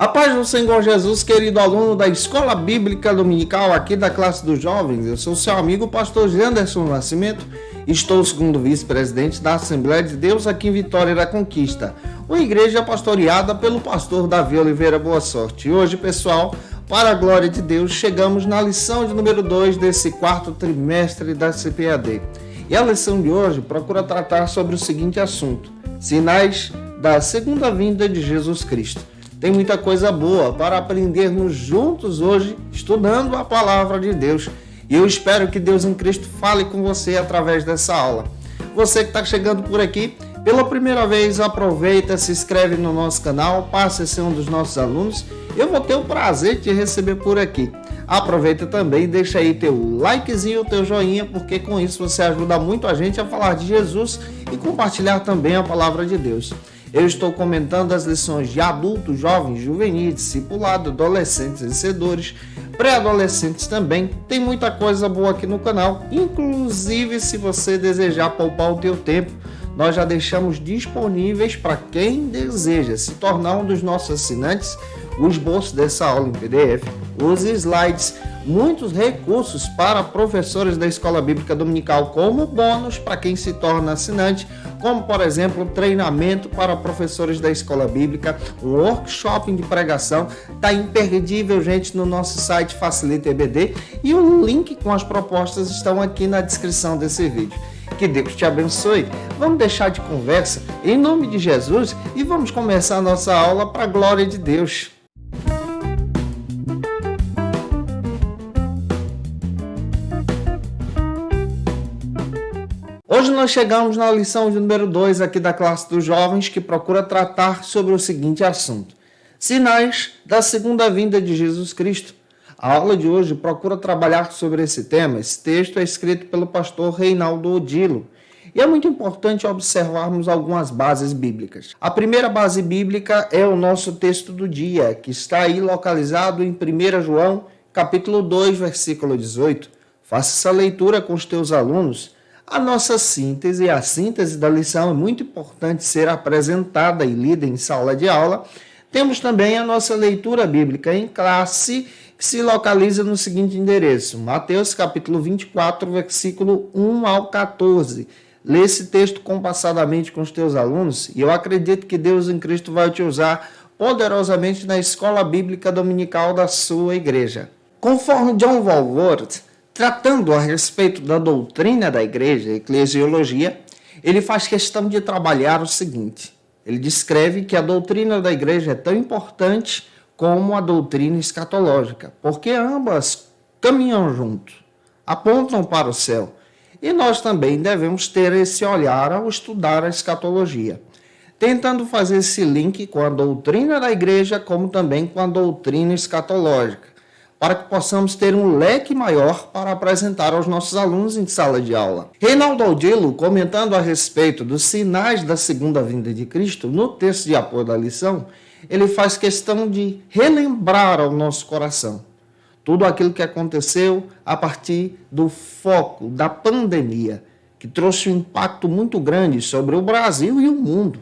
A paz do Senhor Jesus, querido aluno da Escola Bíblica Dominical aqui da classe dos jovens. Eu sou seu amigo, pastor Janderson Nascimento. Estou segundo vice-presidente da Assembleia de Deus aqui em Vitória da Conquista, uma igreja pastoreada pelo pastor Davi Oliveira Boa Sorte. E hoje, pessoal, para a glória de Deus, chegamos na lição de número 2 desse quarto trimestre da CPAD. E a lição de hoje procura tratar sobre o seguinte assunto: sinais da segunda vinda de Jesus Cristo. Tem muita coisa boa para aprendermos juntos hoje, estudando a palavra de Deus. E eu espero que Deus em Cristo fale com você através dessa aula. Você que está chegando por aqui, pela primeira vez, aproveita, se inscreve no nosso canal, passe a ser um dos nossos alunos. Eu vou ter o prazer de te receber por aqui. Aproveita também, deixa aí teu likezinho, teu joinha, porque com isso você ajuda muito a gente a falar de Jesus e compartilhar também a palavra de Deus. Eu estou comentando as lições de adultos, jovens, juvenis, discipulado, adolescentes, vencedores, pré-adolescentes também. Tem muita coisa boa aqui no canal, inclusive se você desejar poupar o teu tempo, nós já deixamos disponíveis para quem deseja se tornar um dos nossos assinantes o esboço dessa aula em PDF, os slides, muitos recursos para professores da Escola Bíblica Dominical como bônus para quem se torna assinante, como por exemplo treinamento para professores da Escola Bíblica, um workshop de pregação, está imperdível, gente, no nosso site Facilita EBD, e o link com as propostas estão aqui na descrição desse vídeo. Que Deus te abençoe. Vamos deixar de conversa em nome de Jesus e vamos começar a nossa aula para a glória de Deus. Hoje nós chegamos na lição de número 2 aqui da classe dos jovens, que procura tratar sobre o seguinte assunto: sinais da segunda vinda de Jesus Cristo. A aula de hoje procura trabalhar sobre esse tema. Esse texto é escrito pelo pastor Reinaldo Odilo. E é muito importante observarmos algumas bases bíblicas. A primeira base bíblica é o nosso texto do dia, que está aí localizado em 1 João, capítulo 2, versículo 18. Faça essa leitura com os teus alunos. A nossa síntese, a síntese da lição é muito importante ser apresentada e lida em sala de aula. Temos também a nossa leitura bíblica em classe, que se localiza no seguinte endereço: Mateus capítulo 24, versículo 1 ao 14. Lê esse texto compassadamente com os teus alunos e eu acredito que Deus em Cristo vai te usar poderosamente na escola bíblica dominical da sua igreja. Conforme John Walvoord, tratando a respeito da doutrina da igreja, eclesiologia, ele faz questão de trabalhar o seguinte: ele descreve que a doutrina da igreja é tão importante como a doutrina escatológica, porque ambas caminham junto, apontam para o céu. E nós também devemos ter esse olhar ao estudar a escatologia, tentando fazer esse link com a doutrina da igreja, como também com a doutrina escatológica, para que possamos ter um leque maior para apresentar aos nossos alunos em sala de aula. Reinaldo Odilo, comentando a respeito dos sinais da segunda vinda de Cristo, no texto de apoio da lição, ele faz questão de relembrar ao nosso coração tudo aquilo que aconteceu a partir do foco da pandemia, que trouxe um impacto muito grande sobre o Brasil e o mundo.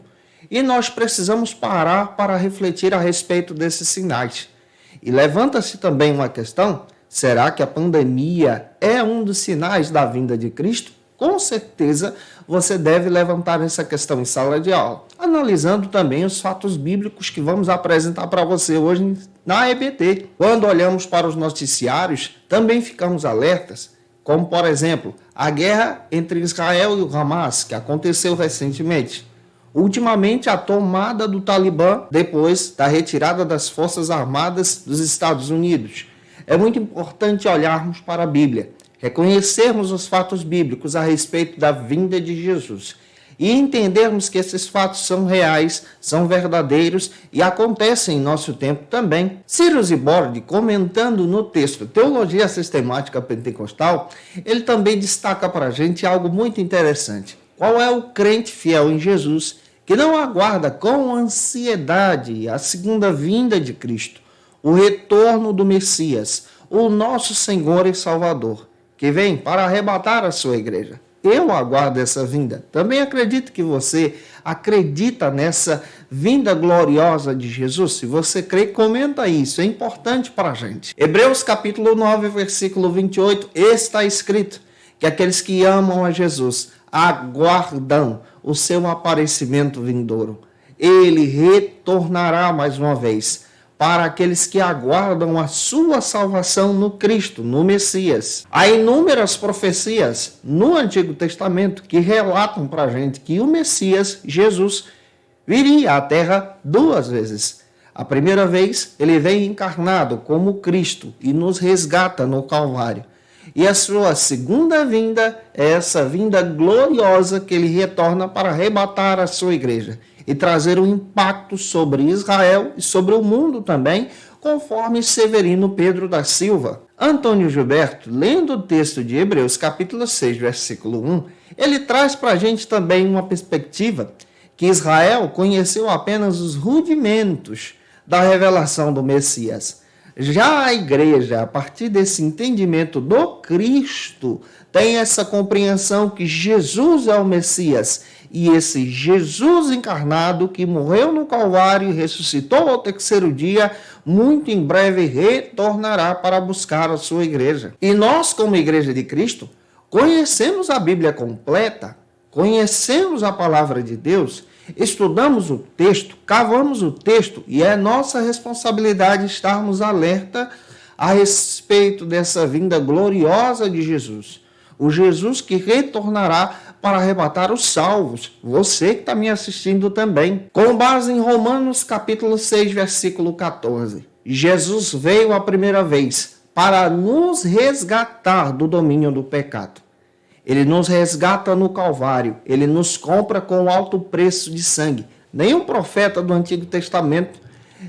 E nós precisamos parar para refletir a respeito desses sinais. E levanta-se também uma questão: será que a pandemia é um dos sinais da vinda de Cristo? Com certeza você deve levantar essa questão em sala de aula, analisando também os fatos bíblicos que vamos apresentar para você hoje na EBT. Quando olhamos para os noticiários, também ficamos alertas, como por exemplo, a guerra entre Israel e o Hamas, que aconteceu recentemente. Ultimamente, a tomada do Talibã depois da retirada das Forças Armadas dos Estados Unidos. É muito importante olharmos para a Bíblia, reconhecermos os fatos bíblicos a respeito da vinda de Jesus e entendermos que esses fatos são reais, são verdadeiros e acontecem em nosso tempo também. Cyrus Bord, comentando no texto Teologia Sistemática Pentecostal, ele também destaca para a gente algo muito interessante. Qual é o crente fiel em Jesus que não aguarda com ansiedade a segunda vinda de Cristo, o retorno do Messias, o nosso Senhor e Salvador, que vem para arrebatar a sua igreja? Eu aguardo essa vinda. Também acredito que você acredita nessa vinda gloriosa de Jesus. Se você crê, comenta isso. É importante para a gente. Hebreus capítulo 9, versículo 28, está escrito que aqueles que amam a Jesus aguardam o seu aparecimento vindouro. Ele retornará mais uma vez para aqueles que aguardam a sua salvação no Cristo, no Messias. Há inúmeras profecias no Antigo Testamento que relatam para a gente que o Messias, Jesus, viria à Terra 2 vezes. A primeira vez, ele vem encarnado como Cristo e nos resgata no Calvário. E a sua segunda vinda é essa vinda gloriosa que ele retorna para arrebatar a sua igreja e trazer um impacto sobre Israel e sobre o mundo também, conforme Severino Pedro da Silva. Antônio Gilberto, lendo o texto de Hebreus, capítulo 6, versículo 1, ele traz para a gente também uma perspectiva que Israel conheceu apenas os rudimentos da revelação do Messias. Já a igreja, a partir desse entendimento do Cristo, tem essa compreensão que Jesus é o Messias. E esse Jesus encarnado que morreu no Calvário e ressuscitou ao terceiro dia, muito em breve retornará para buscar a sua igreja. E nós, como Igreja de Cristo, conhecemos a Bíblia completa, conhecemos a palavra de Deus, estudamos o texto, cavamos o texto e é nossa responsabilidade estarmos alerta a respeito dessa vinda gloriosa de Jesus. O Jesus que retornará para arrebatar os salvos. Você que está me assistindo também. Com base em Romanos capítulo 6, versículo 14. Jesus veio a primeira vez para nos resgatar do domínio do pecado. Ele nos resgata no Calvário. Ele nos compra com alto preço de sangue. Nenhum profeta do Antigo Testamento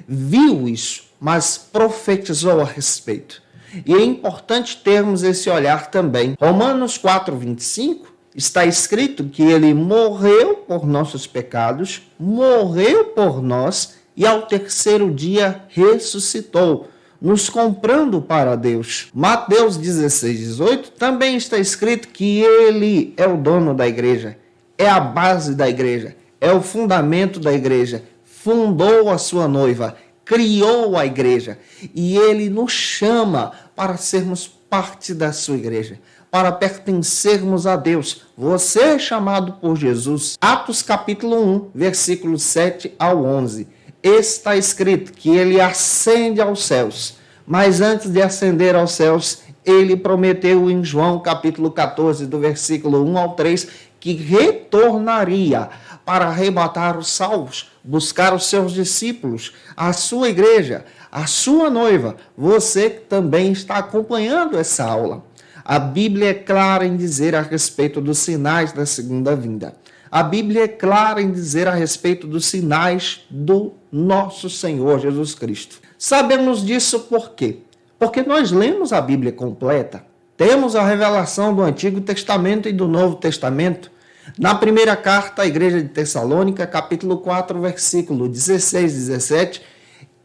viu isso, mas profetizou a respeito. E é importante termos esse olhar também. Romanos 4, 25, está escrito que ele morreu por nossos pecados, morreu por nós e ao terceiro dia ressuscitou, nos comprando para Deus. Mateus 16, 18, também está escrito que ele é o dono da igreja, é a base da igreja, é o fundamento da igreja, fundou a sua noiva, criou a igreja e ele nos chama para sermos parte da sua igreja, para pertencermos a Deus. Você é chamado por Jesus. Atos capítulo 1, versículos 7 ao 11. Está escrito que ele ascende aos céus, mas antes de ascender aos céus, ele prometeu em João capítulo 14, do versículo 1 ao 3, que retornaria para arrebatar os salvos, buscar os seus discípulos, a sua igreja, a sua noiva. Você também está acompanhando essa aula. A Bíblia é clara em dizer a respeito dos sinais da segunda vinda. A Bíblia é clara em dizer a respeito dos sinais do nosso Senhor Jesus Cristo. Sabemos disso por quê? Porque nós lemos a Bíblia completa, temos a revelação do Antigo Testamento e do Novo Testamento. Na primeira carta à igreja de Tessalônica, capítulo 4, versículo 16 e 17,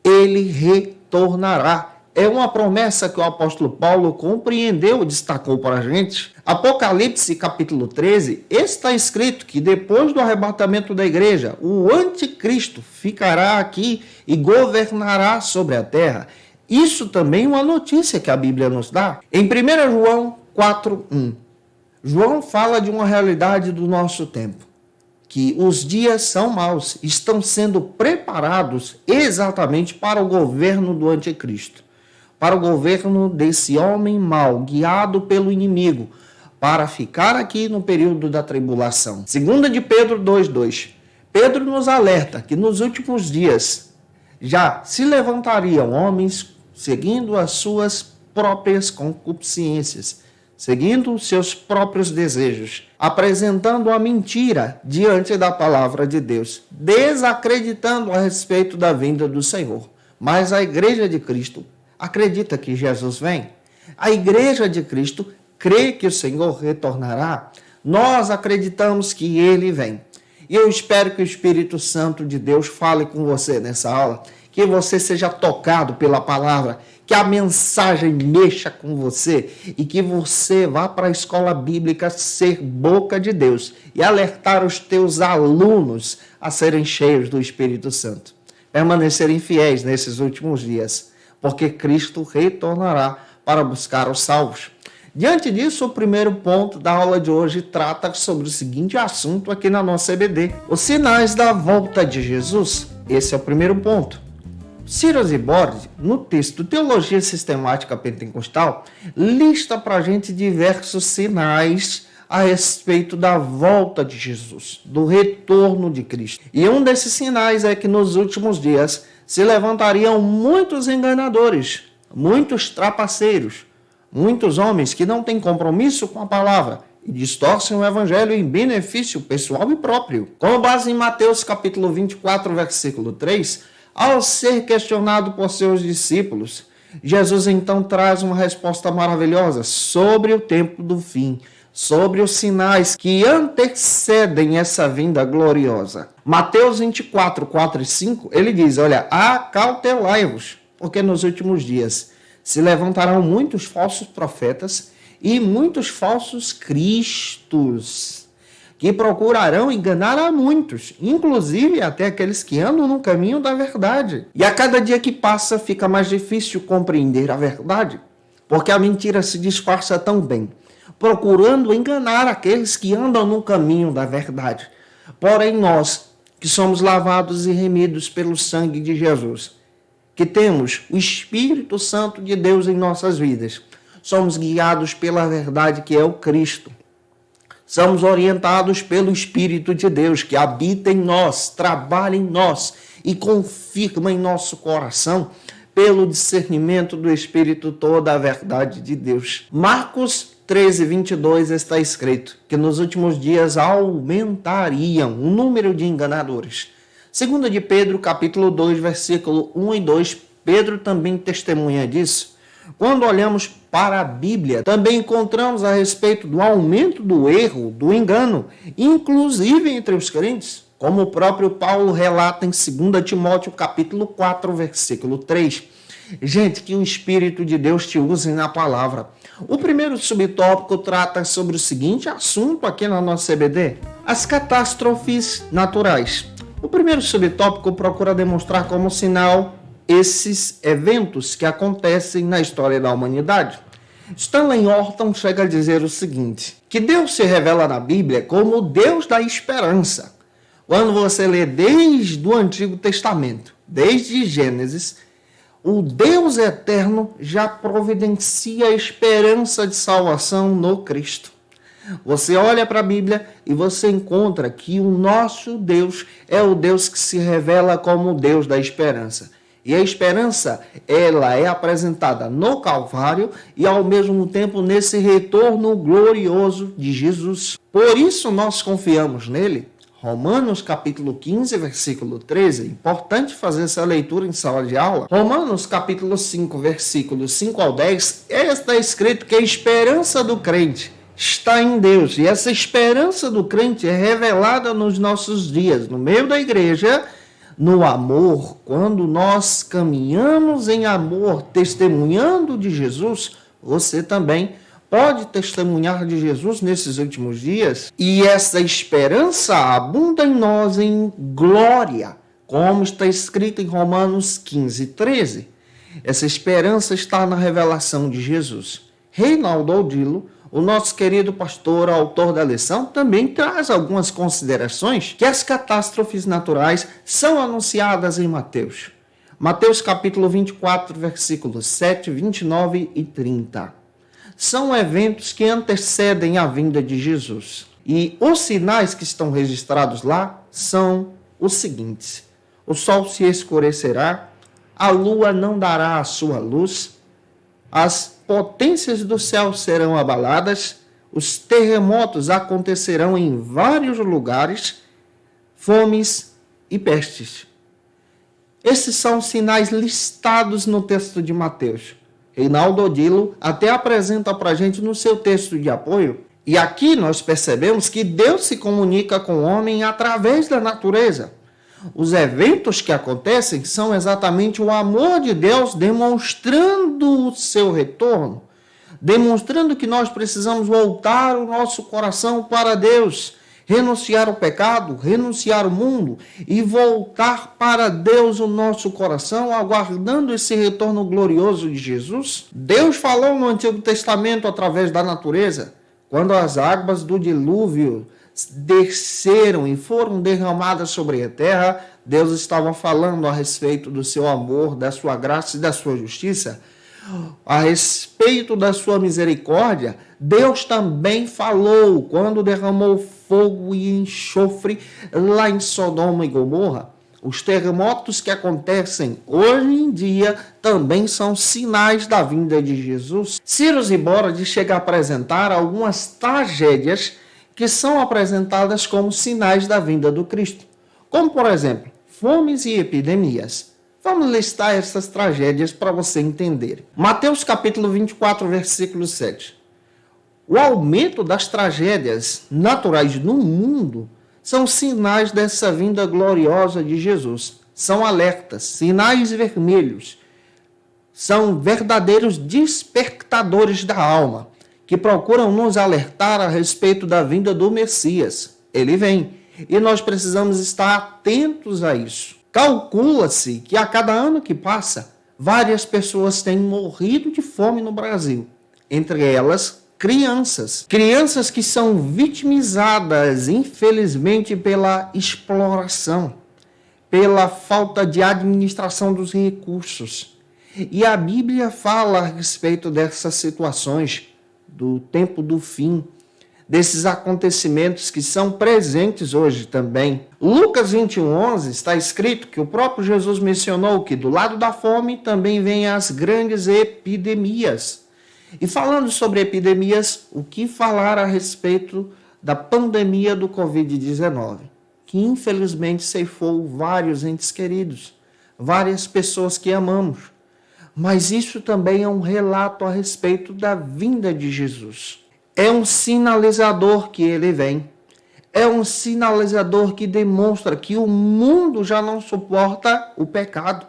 ele retornará. É uma promessa que o apóstolo Paulo compreendeu e destacou para a gente. Apocalipse capítulo 13, está escrito que depois do arrebatamento da igreja, o anticristo ficará aqui e governará sobre a terra. Isso também é uma notícia que a Bíblia nos dá. Em 1 João 4:1, João fala de uma realidade do nosso tempo, que os dias são maus, estão sendo preparados exatamente para o governo do anticristo, para o governo desse homem mau, guiado pelo inimigo, para ficar aqui no período da tribulação. 2 de Pedro 2:2. Pedro nos alerta que nos últimos dias já se levantariam homens seguindo as suas próprias concupiscências, seguindo os seus próprios desejos, apresentando a mentira diante da palavra de Deus, desacreditando a respeito da vinda do Senhor. Mas a igreja de Cristo acredita que Jesus vem. A igreja de Cristo crê que o Senhor retornará. Nós acreditamos que ele vem. E eu espero que o Espírito Santo de Deus fale com você nessa aula, que você seja tocado pela palavra, que a mensagem mexa com você e que você vá para a escola bíblica ser boca de Deus e alertar os teus alunos a serem cheios do Espírito Santo. Permanecerem fiéis nesses últimos dias, porque Cristo retornará para buscar os salvos. Diante disso, o primeiro ponto da aula de hoje trata sobre o seguinte assunto aqui na nossa EBD: os sinais da volta de Jesus. Esse é o primeiro ponto. Cyrus Ibord, no texto Teologia Sistemática Pentecostal, lista para a gente diversos sinais a respeito da volta de Jesus, do retorno de Cristo. E um desses sinais é que nos últimos dias se levantariam muitos enganadores, muitos trapaceiros, muitos homens que não têm compromisso com a palavra e distorcem o evangelho em benefício pessoal e próprio. Com base em Mateus capítulo 24, versículo 3, ao ser questionado por seus discípulos, Jesus então traz uma resposta maravilhosa sobre o tempo do fim, sobre os sinais que antecedem essa vinda gloriosa. Mateus 24, 4 e 5, ele diz, olha, acautelai-vos, porque nos últimos dias se levantarão muitos falsos profetas e muitos falsos cristos, que procurarão enganar a muitos, inclusive até aqueles que andam no caminho da verdade. E a cada dia que passa fica mais difícil compreender a verdade, porque a mentira se disfarça tão bem, procurando enganar aqueles que andam no caminho da verdade. Porém, nós, que somos lavados e remidos pelo sangue de Jesus, que temos o Espírito Santo de Deus em nossas vidas, somos guiados pela verdade que é o Cristo. Somos orientados pelo Espírito de Deus que habita em nós, trabalha em nós e confirma em nosso coração pelo discernimento do Espírito toda a verdade de Deus. Marcos 13, 22 está escrito que nos últimos dias aumentariam o número de enganadores. Segundo de Pedro, capítulo 2, versículo 1 e 2, Pedro também testemunha disso. Quando olhamos para a Bíblia, também encontramos a respeito do aumento do erro, do engano, inclusive entre os crentes, como o próprio Paulo relata em 2 Timóteo, capítulo 4, versículo 3. Gente, que o Espírito de Deus te use na palavra. O primeiro subtópico trata sobre o seguinte assunto aqui na nossa CBD: as catástrofes naturais. O primeiro subtópico procura demonstrar como sinal esses eventos que acontecem na história da humanidade. Stanley Horton chega a dizer o seguinte, que Deus se revela na Bíblia como o Deus da esperança. Quando você lê desde o Antigo Testamento, desde Gênesis, o Deus eterno já providencia a esperança de salvação no Cristo. Você olha para a Bíblia e você encontra que o nosso Deus é o Deus que se revela como o Deus da esperança. E a esperança, ela é apresentada no Calvário e ao mesmo tempo nesse retorno glorioso de Jesus. Por isso nós confiamos nele. Romanos capítulo 15, versículo 13, importante fazer essa leitura em sala de aula. Romanos capítulo 5, versículos 5 ao 10, está escrito que a esperança do crente está em Deus. E essa esperança do crente é revelada nos nossos dias, no meio da igreja, no amor. Quando nós caminhamos em amor, testemunhando de Jesus, você também pode testemunhar de Jesus nesses últimos dias. E essa esperança abunda em nós em glória, como está escrito em Romanos 15, 13. Essa esperança está na revelação de Jesus. Reinaldo Aldilo, o nosso querido pastor, autor da lição, também traz algumas considerações que as catástrofes naturais são anunciadas em Mateus. Mateus capítulo 24, versículos 7, 29 e 30. São eventos que antecedem a vinda de Jesus. E os sinais que estão registrados lá são os seguintes: o sol se escurecerá, a lua não dará a sua luz, as potências do céu serão abaladas, os terremotos acontecerão em vários lugares, fomes e pestes. Esses são os sinais listados no texto de Mateus. Reinaldo Odilo até apresenta para a gente no seu texto de apoio. E aqui nós percebemos que Deus se comunica com o homem através da natureza. Os eventos que acontecem são exatamente o amor de Deus demonstrando o seu retorno, demonstrando que nós precisamos voltar o nosso coração para Deus, renunciar ao pecado, renunciar ao mundo e voltar para Deus o nosso coração, aguardando esse retorno glorioso de Jesus. Deus falou no Antigo Testamento através da natureza, quando as águas do dilúvio desceram e foram derramadas sobre a terra, Deus estava falando a respeito do seu amor, da sua graça e da sua justiça. A respeito da sua misericórdia, Deus também falou quando derramou fogo e enxofre lá em Sodoma e Gomorra. Os terremotos que acontecem hoje em dia também são sinais da vinda de Jesus. Ciro Zibora chega a apresentar algumas tragédias que são apresentadas como sinais da vinda do Cristo, como, por exemplo, fomes e epidemias. Vamos listar essas tragédias para você entender. Mateus capítulo 24, versículo 7. O aumento das tragédias naturais no mundo são sinais dessa vinda gloriosa de Jesus. São alertas, sinais vermelhos. São verdadeiros despertadores da alma, que procuram nos alertar a respeito da vinda do Messias. Ele vem, e nós precisamos estar atentos a isso. Calcula-se que a cada ano que passa, várias pessoas têm morrido de fome no Brasil. Entre elas, crianças. Crianças que são vitimizadas, infelizmente, pela exploração, pela falta de administração dos recursos. E a Bíblia fala a respeito dessas situações, do tempo do fim, desses acontecimentos que são presentes hoje também. Lucas 21:11 está escrito que o próprio Jesus mencionou que do lado da fome também vêm as grandes epidemias. E falando sobre epidemias, o que falar a respeito da pandemia do Covid-19, que infelizmente ceifou vários entes queridos, várias pessoas que amamos. Mas isso também é um relato a respeito da vinda de Jesus. É um sinalizador que ele vem. É um sinalizador que demonstra que o mundo já não suporta o pecado,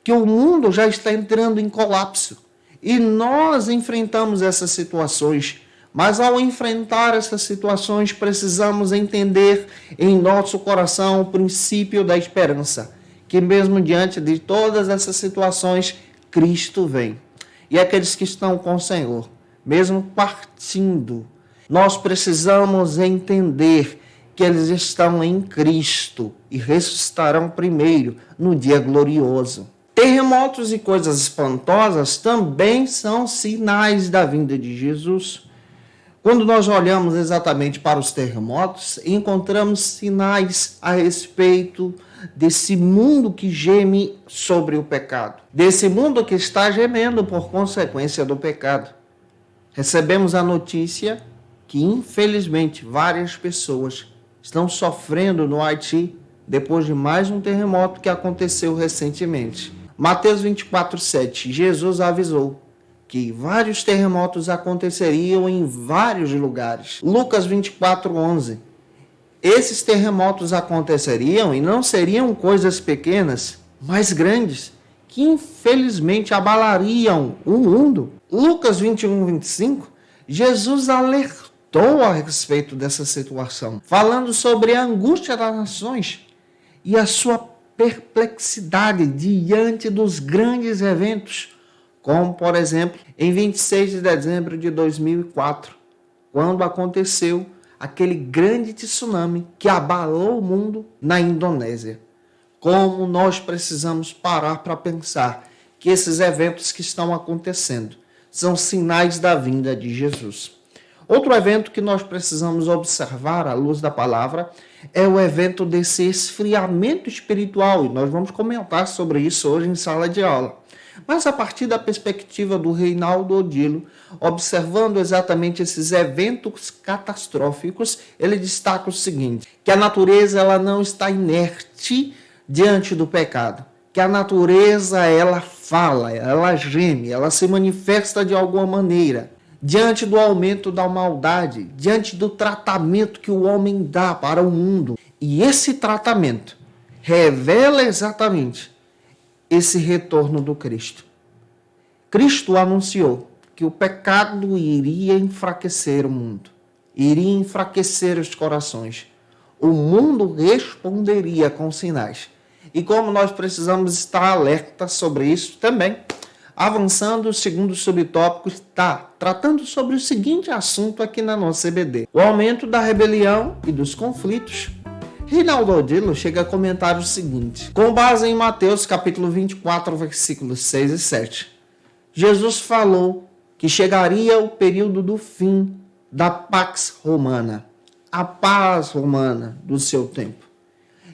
que o mundo já está entrando em colapso. E nós enfrentamos essas situações, mas ao enfrentar essas situações precisamos entender em nosso coração o princípio da esperança, que mesmo diante de todas essas situações, Cristo vem. E aqueles que estão com o Senhor, mesmo partindo, nós precisamos entender que eles estão em Cristo e ressuscitarão primeiro no dia glorioso. Terremotos e coisas espantosas também são sinais da vinda de Jesus. Quando nós olhamos exatamente para os terremotos, encontramos sinais a respeito desse mundo que geme sobre o pecado, desse mundo que está gemendo por consequência do pecado. Recebemos a notícia que, infelizmente, várias pessoas estão sofrendo no Haiti depois de mais um terremoto que aconteceu recentemente. Mateus 24:7, Jesus avisou que vários terremotos aconteceriam em vários lugares. Lucas 24:11, esses terremotos aconteceriam e não seriam coisas pequenas, mas grandes, que infelizmente abalariam o mundo. Lucas 21:25, Jesus alertou a respeito dessa situação, falando sobre a angústia das nações e a sua perplexidade diante dos grandes eventos, como, por exemplo, em 26 de dezembro de 2004, quando aconteceu aquele grande tsunami que abalou o mundo na Indonésia. Como nós precisamos parar para pensar que esses eventos que estão acontecendo são sinais da vinda de Jesus. Outro evento que nós precisamos observar à luz da palavra é o evento desse esfriamento espiritual, e nós vamos comentar sobre isso hoje em sala de aula. Mas a partir da perspectiva do Reinaldo Odilo, observando exatamente esses eventos catastróficos, ele destaca o seguinte, que a natureza ela não está inerte diante do pecado, que a natureza ela fala, ela geme, ela se manifesta de alguma maneira, diante do aumento da maldade, diante do tratamento que o homem dá para o mundo. E esse tratamento revela exatamente esse retorno do Cristo. Cristo anunciou que o pecado iria enfraquecer o mundo, iria enfraquecer os corações. O mundo responderia com sinais. E como nós precisamos estar alerta sobre isso também, avançando, o segundo subtópico está tratando sobre o seguinte assunto aqui na nossa EBD: o aumento da rebelião e dos conflitos. Reinaldo Odilo chega a comentar o seguinte: com base em Mateus capítulo 24, versículos 6 e 7, Jesus falou que chegaria o período do fim da Pax Romana, a paz romana do seu tempo.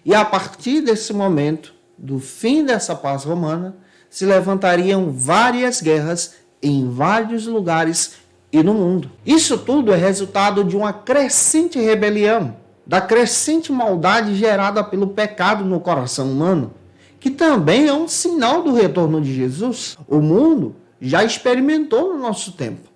E a partir desse momento, do fim dessa paz romana, se levantariam várias guerras em vários lugares e no mundo. Isso tudo é resultado de uma crescente rebelião, da crescente maldade gerada pelo pecado no coração humano, que também é um sinal do retorno de Jesus. O mundo já experimentou no nosso tempo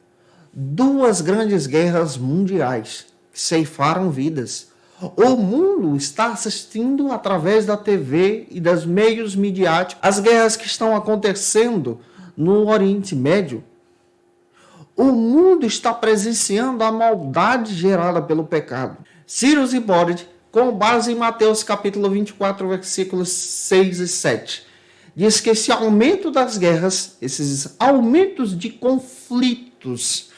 2 grandes guerras mundiais que ceifaram vidas. O mundo está assistindo através da TV e dos meios midiáticos as guerras que estão acontecendo no Oriente Médio. O mundo está presenciando a maldade gerada pelo pecado. Cyrus e Borid, com base em Mateus capítulo 24, versículos 6 e 7, diz que esse aumento das guerras, esses aumentos de conflitos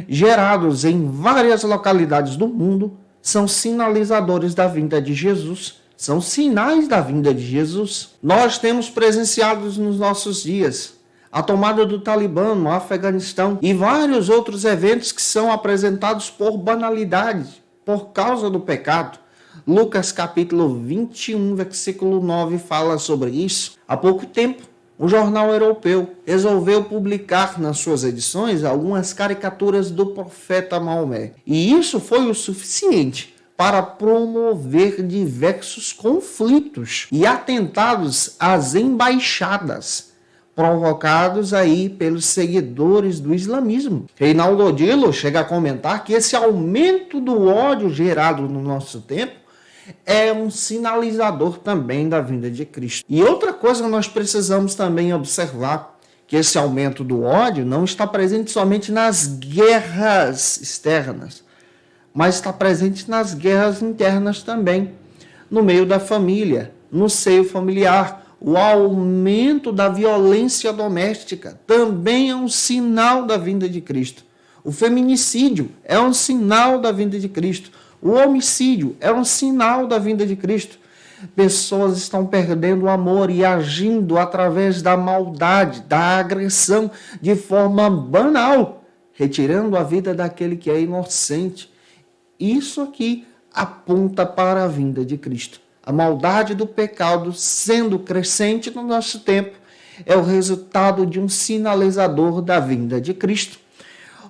gerados em várias localidades do mundo, são sinalizadores da vinda de Jesus, são sinais da vinda de Jesus. Nós temos presenciado nos nossos dias a tomada do Talibã no Afeganistão e vários outros eventos que são apresentados por banalidade, por causa do pecado. Lucas capítulo 21, versículo 9 fala sobre isso. Há pouco tempo, um jornal europeu resolveu publicar nas suas edições algumas caricaturas do profeta Maomé. E isso foi o suficiente para promover diversos conflitos e atentados às embaixadas, provocados aí pelos seguidores do islamismo. Reinaldo Odilo chega a comentar que esse aumento do ódio gerado no nosso tempo é um sinalizador também da vinda de Cristo. E outra coisa que nós precisamos também observar, que esse aumento do ódio não está presente somente nas guerras externas, mas está presente nas guerras internas também, no meio da família, no seio familiar. O aumento da violência doméstica também é um sinal da vinda de Cristo. O feminicídio é um sinal da vinda de Cristo. O homicídio é um sinal da vinda de Cristo. Pessoas estão perdendo o amor e agindo através da maldade, da agressão, de forma banal, retirando a vida daquele que é inocente. Isso aqui aponta para a vinda de Cristo. A maldade do pecado, sendo crescente no nosso tempo, é o resultado de um sinalizador da vinda de Cristo.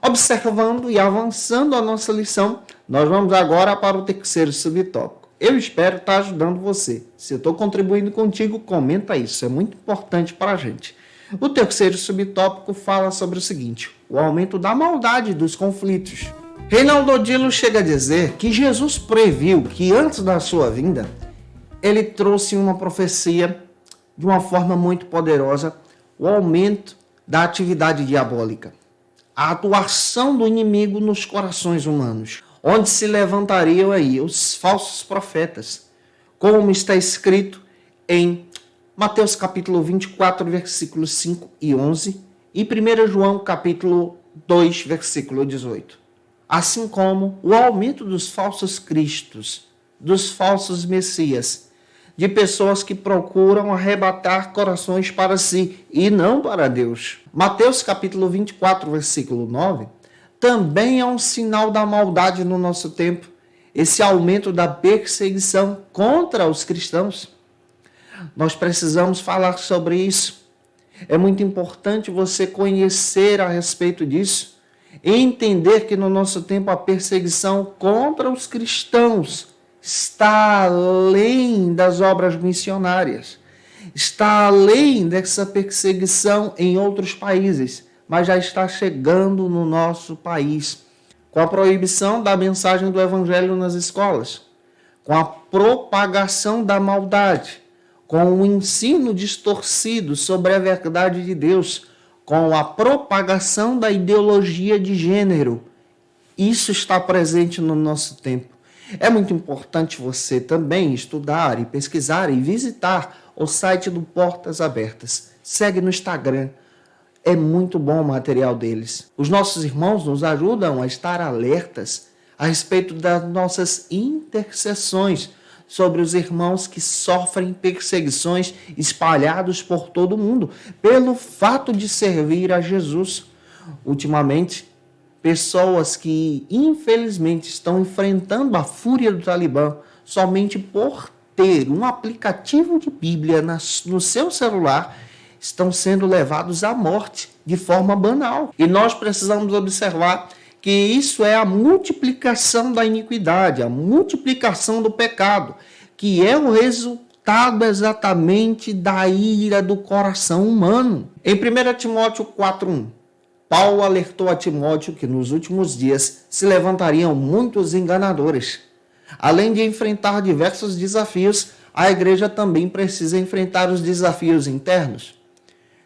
Observando e avançando a nossa lição, nós vamos agora para o terceiro subtópico. Eu espero estar ajudando você. Se eu estou contribuindo contigo, comenta isso. É muito importante para a gente. O terceiro subtópico fala sobre o seguinte: o aumento da maldade dos conflitos. Reinaldo Odilo chega a dizer que Jesus previu que antes da sua vinda, ele trouxe uma profecia de uma forma muito poderosa, o aumento da atividade diabólica, a atuação do inimigo nos corações humanos, onde se levantariam aí os falsos profetas, como está escrito em Mateus capítulo 24, versículos 5 e 11, e 1 João capítulo 2, versículo 18. Assim como o aumento dos falsos cristos, dos falsos messias, de pessoas que procuram arrebatar corações para si e não para Deus. Mateus capítulo 24, versículo 9, também é um sinal da maldade no nosso tempo, esse aumento da perseguição contra os cristãos. Nós precisamos falar sobre isso. É muito importante você conhecer a respeito disso e entender que no nosso tempo a perseguição contra os cristãos está além das obras missionárias, está além dessa perseguição em outros países, mas já está chegando no nosso país, com a proibição da mensagem do evangelho nas escolas, com a propagação da maldade, com o ensino distorcido sobre a verdade de Deus, com a propagação da ideologia de gênero. Isso está presente no nosso tempo. É muito importante você também estudar e pesquisar e visitar o site do Portas Abertas. Segue no Instagram. É muito bom o material deles. Os nossos irmãos nos ajudam a estar alertas a respeito das nossas intercessões sobre os irmãos que sofrem perseguições espalhados por todo o mundo pelo fato de servir a Jesus. Ultimamente, pessoas que infelizmente estão enfrentando a fúria do Talibã somente por ter um aplicativo de Bíblia no seu celular estão sendo levados à morte de forma banal. E nós precisamos observar que isso é a multiplicação da iniquidade, a multiplicação do pecado, que é o resultado exatamente da ira do coração humano. Em 1 Timóteo 4:1, Paulo alertou a Timóteo que nos últimos dias se levantariam muitos enganadores. Além de enfrentar diversos desafios, a igreja também precisa enfrentar os desafios internos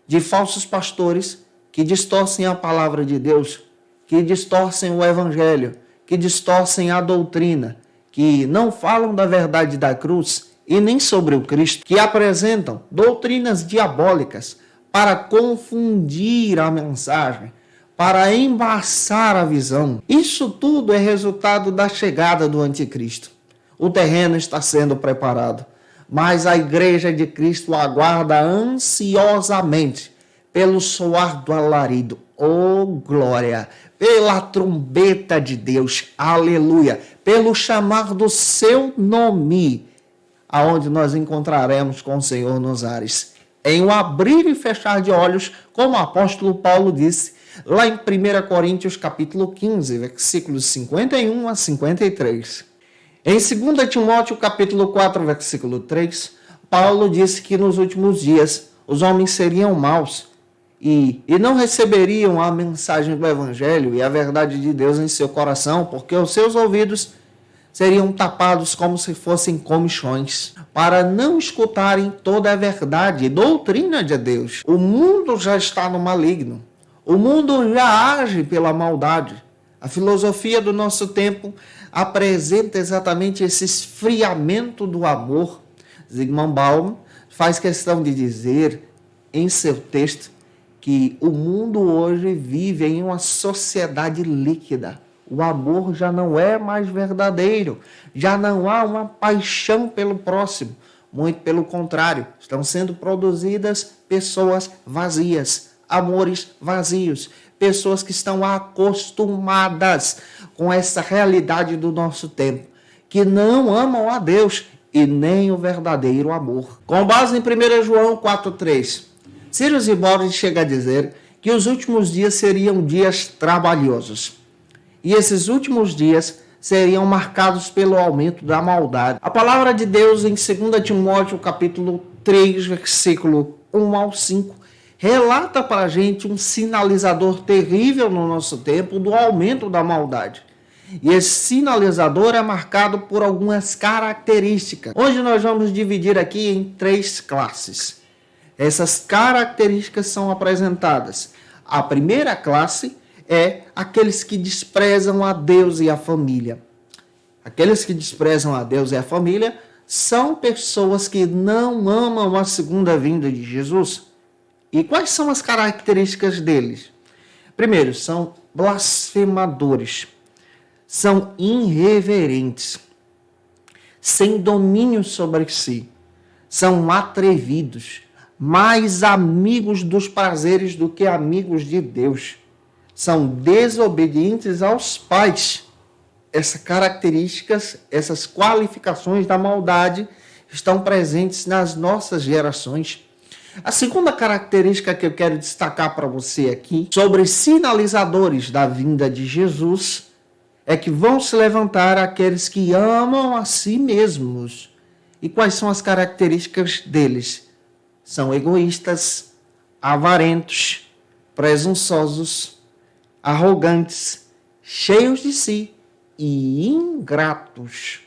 de falsos pastores que distorcem a palavra de Deus, que distorcem o evangelho, que distorcem a doutrina, que não falam da verdade da cruz e nem sobre o Cristo, que apresentam doutrinas diabólicas para confundir a mensagem, para embaçar a visão. Isso tudo é resultado da chegada do anticristo. O terreno está sendo preparado, mas a igreja de Cristo aguarda ansiosamente pelo soar do alarido. Oh, glória! Pela trombeta de Deus, aleluia! Pelo chamar do seu nome, aonde nós encontraremos com o Senhor nos ares. Em um abrir e fechar de olhos, como o apóstolo Paulo disse, lá em 1 Coríntios capítulo 15, versículos 51 a 53. Em 2 Timóteo capítulo 4, versículo 3, Paulo disse que nos últimos dias os homens seriam maus e não receberiam a mensagem do evangelho e a verdade de Deus em seu coração, porque os seus ouvidos seriam tapados como se fossem comichões, para não escutarem toda a verdade e doutrina de Deus. O mundo já está no maligno. O mundo já age pela maldade. A filosofia do nosso tempo apresenta exatamente esse esfriamento do amor. Zygmunt Bauman faz questão de dizer em seu texto que o mundo hoje vive em uma sociedade líquida. O amor já não é mais verdadeiro, já não há uma paixão pelo próximo. Muito pelo contrário, estão sendo produzidas pessoas vazias, amores vazios, pessoas que estão acostumadas com essa realidade do nosso tempo, que não amam a Deus e nem o verdadeiro amor. Com base em 1 João 4,3, Cyrus e Boris chega a dizer que os últimos dias seriam dias trabalhosos. E esses últimos dias seriam marcados pelo aumento da maldade. A palavra de Deus em 2 Timóteo capítulo 3, versículo 1 ao 5, relata para a gente um sinalizador terrível no nosso tempo do aumento da maldade. E esse sinalizador é marcado por algumas características. Hoje nós vamos dividir aqui em 3 classes. Essas características são apresentadas. A primeira classe é aqueles que desprezam a Deus e a família. Aqueles que desprezam a Deus e a família são pessoas que não amam a segunda vinda de Jesus. E quais são as características deles? Primeiro, são blasfemadores, são irreverentes, sem domínio sobre si, são atrevidos, mais amigos dos prazeres do que amigos de Deus. São desobedientes aos pais. Essas características, essas qualificações da maldade estão presentes nas nossas gerações. A segunda característica que eu quero destacar para você aqui, sobre sinalizadores da vinda de Jesus, é que vão se levantar aqueles que amam a si mesmos. E quais são as características deles? São egoístas, avarentos, presunçosos, arrogantes, cheios de si e ingratos.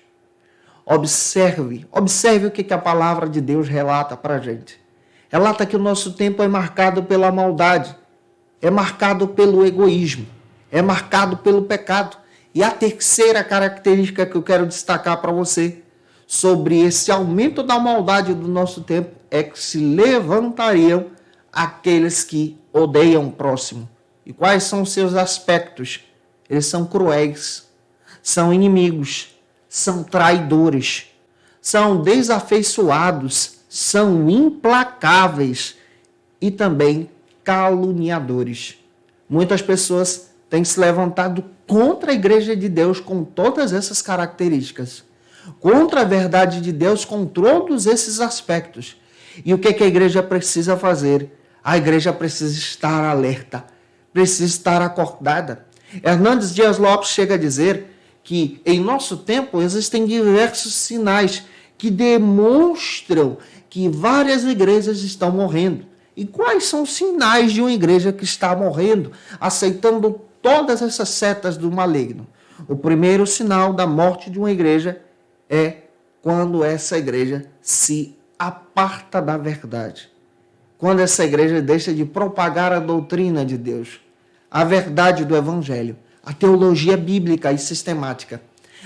Observe o que a palavra de Deus relata para a gente. Relata que o nosso tempo é marcado pela maldade, é marcado pelo egoísmo, é marcado pelo pecado. E a terceira característica que eu quero destacar para você sobre esse aumento da maldade do nosso tempo é que se levantariam aqueles que odeiam o próximo. E quais são os seus aspectos? Eles são cruéis, são inimigos, são traidores, são desafeiçoados, são implacáveis e também caluniadores. Muitas pessoas têm se levantado contra a igreja de Deus com todas essas características, contra a verdade de Deus com todos esses aspectos. E o que a igreja precisa fazer? A igreja precisa estar alerta, precisa estar acordada. Hernandes Dias Lopes chega a dizer que em nosso tempo existem diversos sinais que demonstram que várias igrejas estão morrendo. E quais são os sinais de uma igreja que está morrendo, aceitando todas essas setas do maligno? O primeiro sinal da morte de uma igreja é quando essa igreja se aparta da verdade. Quando essa igreja deixa de propagar a doutrina de Deus, a verdade do Evangelho, a teologia bíblica e sistemática.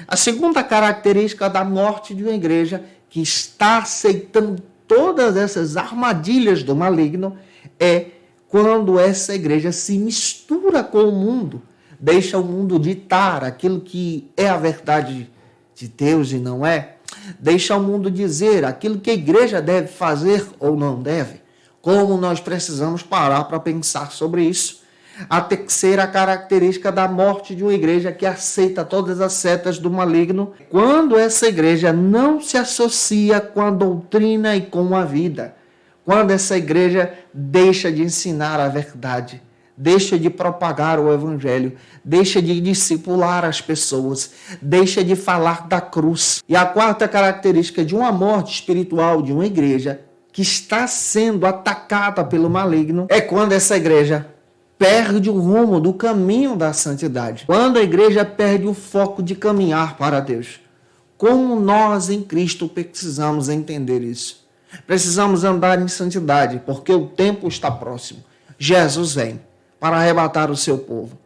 A segunda característica da morte de uma igreja que está aceitando todas essas armadilhas do maligno é quando essa igreja se mistura com o mundo, deixa o mundo ditar aquilo que é a verdade de Deus e não é, deixa o mundo dizer aquilo que a igreja deve fazer ou não deve. Como nós precisamos parar para pensar sobre isso. A terceira característica da morte de uma igreja que aceita todas as setas do maligno, quando essa igreja não se associa com a doutrina e com a vida. Quando essa igreja deixa de ensinar a verdade, deixa de propagar o evangelho, deixa de discipular as pessoas, deixa de falar da cruz. E a quarta característica de uma morte espiritual de uma igreja que está sendo atacada pelo maligno é quando essa igreja perde o rumo do caminho da santidade. Quando a igreja perde o foco de caminhar para Deus. Como nós em Cristo precisamos entender isso. Precisamos andar em santidade, porque o tempo está próximo. Jesus vem para arrebatar o seu povo.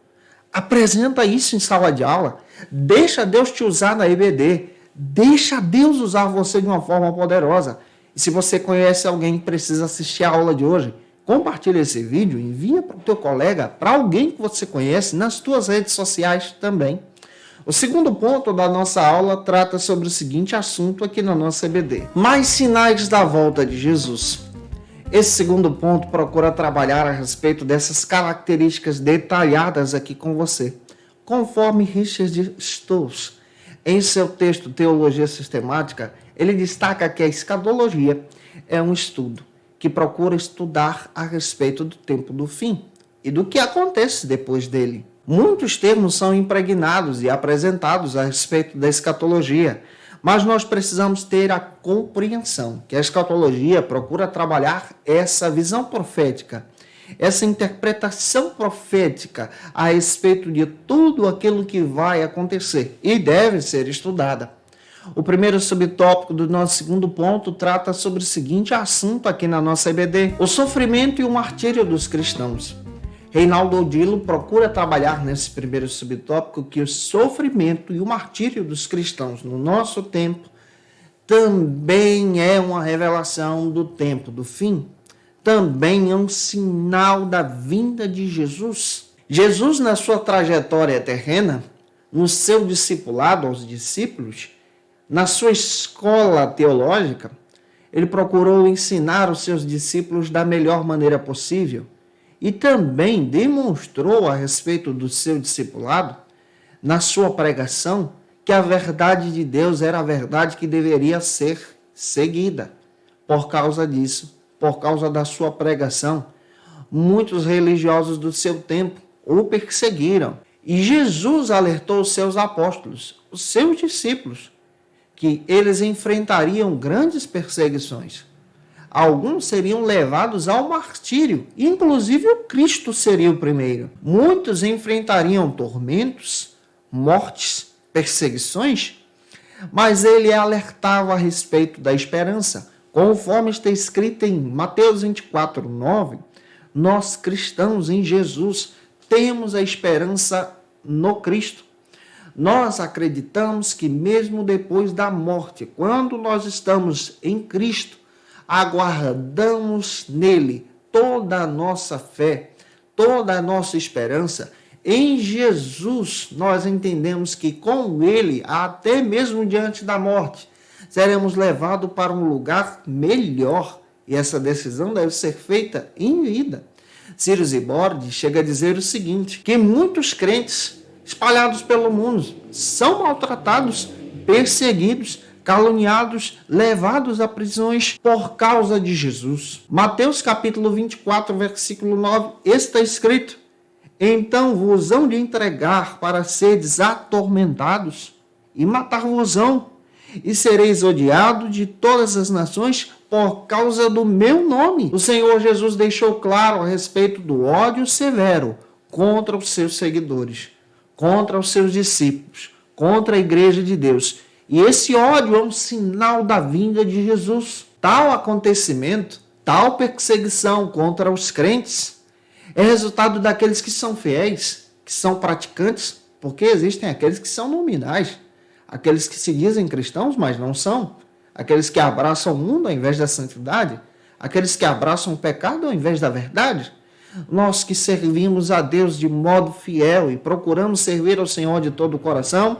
Apresenta isso em sala de aula. Deixa Deus te usar na EBD. Deixa Deus usar você de uma forma poderosa. E se você conhece alguém que precisa assistir a aula de hoje, compartilha esse vídeo, envia para o teu colega, para alguém que você conhece, nas tuas redes sociais também. O segundo ponto da nossa aula trata sobre o seguinte assunto aqui na nossa EBD. Mais sinais da volta de Jesus. Esse segundo ponto procura trabalhar a respeito dessas características detalhadas aqui com você. Conforme Richard Stoltz, em seu texto Teologia Sistemática, ele destaca que a escatologia é um estudo que procura estudar a respeito do tempo do fim e do que acontece depois dele. Muitos termos são impregnados e apresentados a respeito da escatologia, mas nós precisamos ter a compreensão que a escatologia procura trabalhar essa visão profética, essa interpretação profética a respeito de tudo aquilo que vai acontecer e deve ser estudada. O primeiro subtópico do nosso segundo ponto trata sobre o seguinte assunto aqui na nossa EBD: o sofrimento e o martírio dos cristãos. Reinaldo Odilo procura trabalhar nesse primeiro subtópico que o sofrimento e o martírio dos cristãos no nosso tempo também é uma revelação do tempo do fim, também é um sinal da vinda de Jesus. Jesus, na sua trajetória terrena, no seu discipulado aos discípulos, na sua escola teológica, ele procurou ensinar os seus discípulos da melhor maneira possível e também demonstrou a respeito do seu discipulado, na sua pregação, que a verdade de Deus era a verdade que deveria ser seguida. Por causa disso, por causa da sua pregação, muitos religiosos do seu tempo o perseguiram. E Jesus alertou os seus apóstolos, os seus discípulos, que eles enfrentariam grandes perseguições. Alguns seriam levados ao martírio, inclusive o Cristo seria o primeiro. Muitos enfrentariam tormentos, mortes, perseguições, mas ele alertava a respeito da esperança. Conforme está escrito em Mateus 24, 9, nós cristãos em Jesus temos a esperança no Cristo. Nós acreditamos que mesmo depois da morte, quando nós estamos em Cristo, aguardamos nele toda a nossa fé, toda a nossa esperança. Em Jesus, nós entendemos que com ele, até mesmo diante da morte, seremos levados para um lugar melhor. E essa decisão deve ser feita em vida. Ciro Zibordi chega a dizer o seguinte, que muitos crentes espalhados pelo mundo são maltratados, perseguidos, caluniados, levados a prisões por causa de Jesus. Mateus capítulo 24, versículo 9, está escrito: então vos hão de entregar para seres atormentados e matar-vos-ão, e sereis odiados de todas as nações por causa do meu nome. O Senhor Jesus deixou claro a respeito do ódio severo contra os seus seguidores, contra os seus discípulos, contra a igreja de Deus. E esse ódio é um sinal da vinda de Jesus. Tal acontecimento, tal perseguição contra os crentes é resultado daqueles que são fiéis, que são praticantes, porque existem aqueles que são nominais, aqueles que se dizem cristãos, mas não são, aqueles que abraçam o mundo ao invés da santidade, aqueles que abraçam o pecado ao invés da verdade. Nós que servimos a Deus de modo fiel e procuramos servir ao Senhor de todo o coração,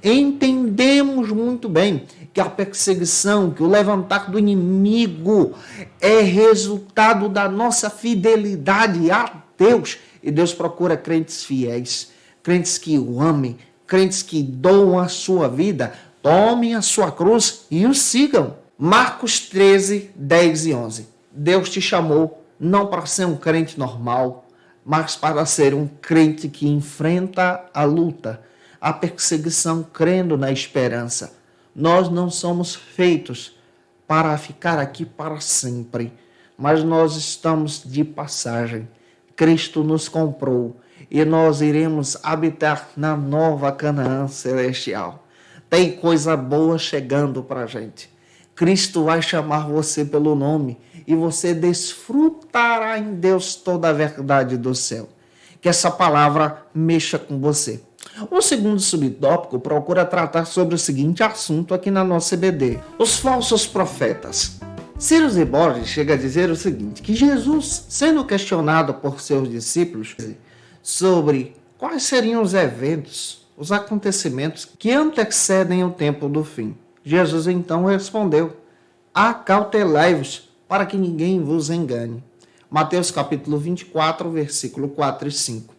entendemos muito bem que a perseguição, que o levantar do inimigo é resultado da nossa fidelidade a Deus. E Deus procura crentes fiéis, crentes que o amem, crentes que doam a sua vida, tomem a sua cruz e o sigam. Marcos 13, 10 e 11. Deus te chamou não para ser um crente normal, mas para ser um crente que enfrenta a luta, a perseguição, crendo na esperança. Nós não somos feitos para ficar aqui para sempre, mas nós estamos de passagem. Cristo nos comprou e nós iremos habitar na nova Canaã celestial. Tem coisa boa chegando para a gente. Cristo vai chamar você pelo nome e você desfrutará em Deus toda a verdade do céu. Que essa palavra mexa com você. O segundo subtópico procura tratar sobre o seguinte assunto aqui na nossa EBD: os falsos profetas. Ciro Zibordi chega a dizer o seguinte, que Jesus, sendo questionado por seus discípulos sobre quais seriam os eventos, os acontecimentos que antecedem o tempo do fim, Jesus então respondeu: acautelai-vos para que ninguém vos engane. Mateus capítulo 24, versículo 4 e 5.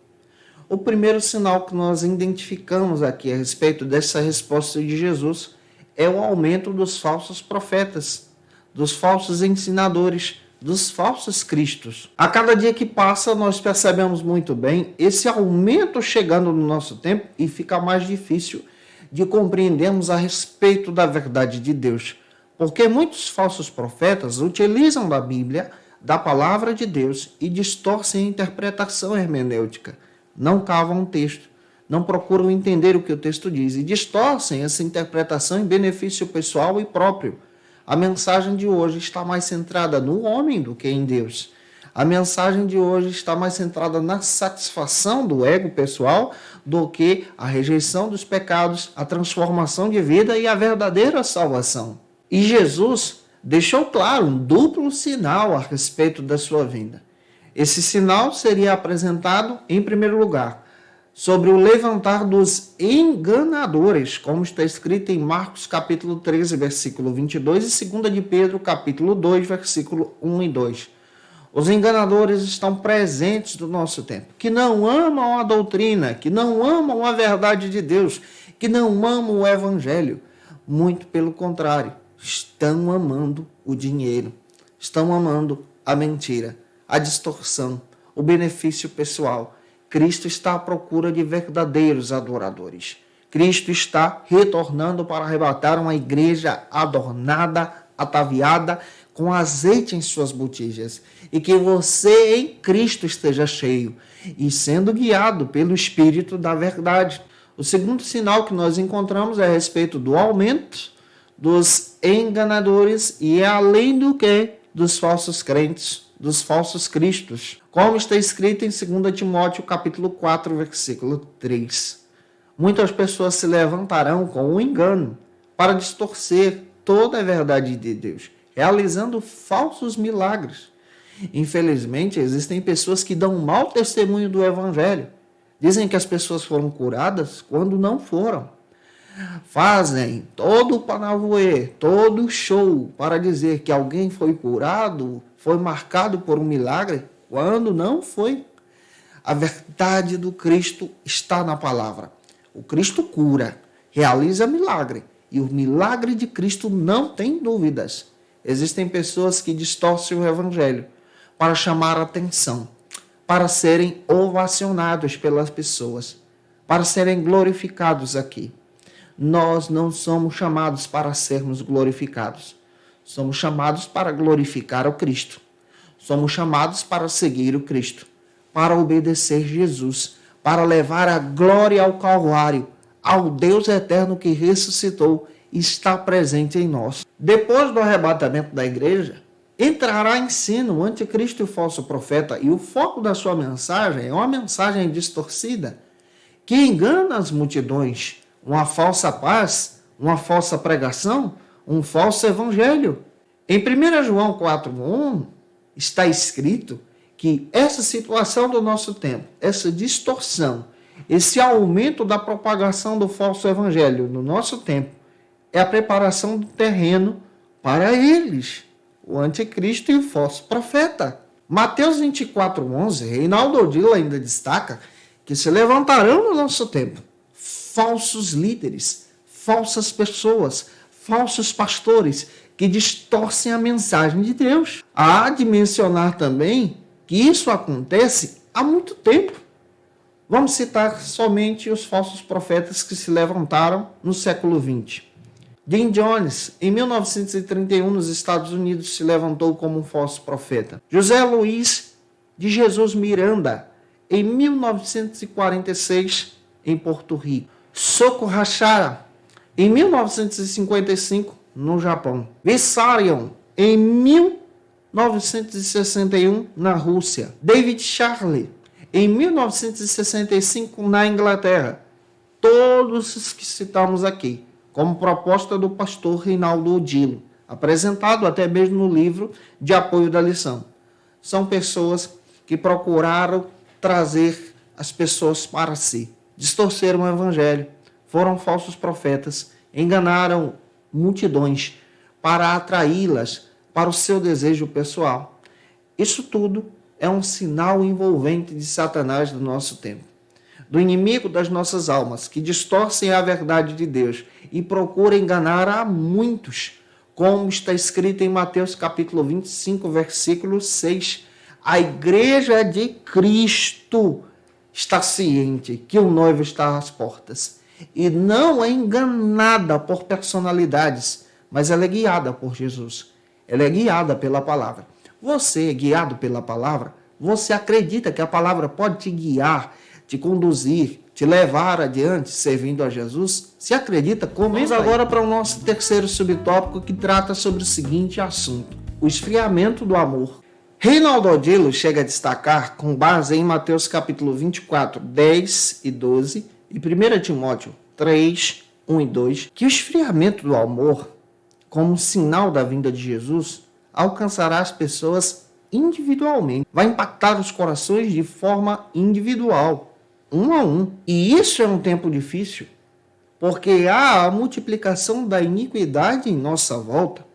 O primeiro sinal que nós identificamos aqui a respeito dessa resposta de Jesus é o aumento dos falsos profetas, dos falsos ensinadores, dos falsos cristos. A cada dia que passa, nós percebemos muito bem esse aumento chegando no nosso tempo e fica mais difícil de compreendermos a respeito da verdade de Deus. Porque muitos falsos profetas utilizam da Bíblia, da palavra de Deus, e distorcem a interpretação hermenêutica. Não cavam o texto, não procuram entender o que o texto diz e distorcem essa interpretação em benefício pessoal e próprio. A mensagem de hoje está mais centrada no homem do que em Deus. A mensagem de hoje está mais centrada na satisfação do ego pessoal do que a rejeição dos pecados, a transformação de vida e a verdadeira salvação. E Jesus deixou claro um duplo sinal a respeito da sua vinda. Esse sinal seria apresentado, em primeiro lugar, sobre o levantar dos enganadores, como está escrito em Marcos capítulo 13, versículo 22 e 2 de Pedro capítulo 2, versículo 1 e 2. Os enganadores estão presentes no nosso tempo, que não amam a doutrina, que não amam a verdade de Deus, que não amam o evangelho. Muito pelo contrário, estão amando o dinheiro, estão amando a mentira, a distorção, o benefício pessoal. Cristo está à procura de verdadeiros adoradores. Cristo está retornando para arrebatar uma igreja adornada, ataviada, com azeite em suas botijas, e que você em Cristo esteja cheio e sendo guiado pelo Espírito da verdade. O segundo sinal que nós encontramos é a respeito do aumento dos enganadores e é além do que dos falsos crentes, dos falsos cristos, como está escrito em 2 Timóteo capítulo 4, versículo 3. Muitas pessoas se levantarão com o engano para distorcer toda a verdade de Deus, realizando falsos milagres. Infelizmente, existem pessoas que dão mau testemunho do Evangelho. Dizem que as pessoas foram curadas quando não foram. Fazem todo o panavoê, todo o show para dizer que alguém foi curado, foi marcado por um milagre, quando não foi. A verdade do Cristo está na palavra. O Cristo cura, realiza milagre. E o milagre de Cristo não tem dúvidas. Existem pessoas que distorcem o Evangelho para chamar a atenção, para serem ovacionados pelas pessoas, para serem glorificados aqui. Nós não somos chamados para sermos glorificados. Somos chamados para glorificar o Cristo. Somos chamados para seguir o Cristo, para obedecer Jesus, para levar a glória ao Calvário, ao Deus eterno que ressuscitou e está presente em nós. Depois do arrebatamento da igreja, entrará em cena o anticristo e o falso profeta, e o foco da sua mensagem é uma mensagem distorcida, que engana as multidões, uma falsa paz, uma falsa pregação, um falso evangelho. Em 1 João 4:1 está escrito que essa situação do nosso tempo, essa distorção, esse aumento da propagação do falso evangelho no nosso tempo, é a preparação do terreno para eles, o anticristo e o falso profeta. Mateus 24:11, Reinaldo Odilo ainda destaca que se levantarão no nosso tempo falsos líderes, falsas pessoas, falsos pastores que distorcem a mensagem de Deus. Há de mencionar também que isso acontece há muito tempo. Vamos citar somente os falsos profetas que se levantaram no século XX. Jim Jones, em 1931, nos Estados Unidos, se levantou como um falso profeta. José Luiz de Jesus Miranda, em 1946, em Porto Rico. Soko Hachara, em 1955, no Japão. Vissarion, em 1961, na Rússia. David Charley, em 1965, na Inglaterra. Todos os que citamos aqui, como proposta do pastor Reinaldo Odilo, apresentado até mesmo no livro de apoio da lição. São pessoas que procuraram trazer as pessoas para si, distorceram o evangelho, foram falsos profetas, enganaram multidões para atraí-las para o seu desejo pessoal. Isso tudo é um sinal envolvente de Satanás do nosso tempo, do inimigo das nossas almas, que distorcem a verdade de Deus e procuram enganar a muitos, como está escrito em Mateus capítulo 25, versículo 6. A igreja de Cristo está ciente que o noivo está às portas e não é enganada por personalidades, mas ela é guiada por Jesus. Ela é guiada pela palavra. Você é guiado pela palavra? Você acredita que a palavra pode te guiar, te conduzir, te levar adiante, servindo a Jesus? Se acredita, comenta. Vamos agora para o nosso terceiro subtópico, que trata sobre o seguinte assunto: o esfriamento do amor. Reinaldo Odilo chega a destacar, com base em Mateus capítulo 24, 10 e 12, e 1 Timóteo 3, 1 e 2, que o esfriamento do amor, como um sinal da vinda de Jesus, alcançará as pessoas individualmente. Vai impactar os corações de forma individual, um a um. E isso é um tempo difícil, porque há a multiplicação da iniquidade em nossa volta.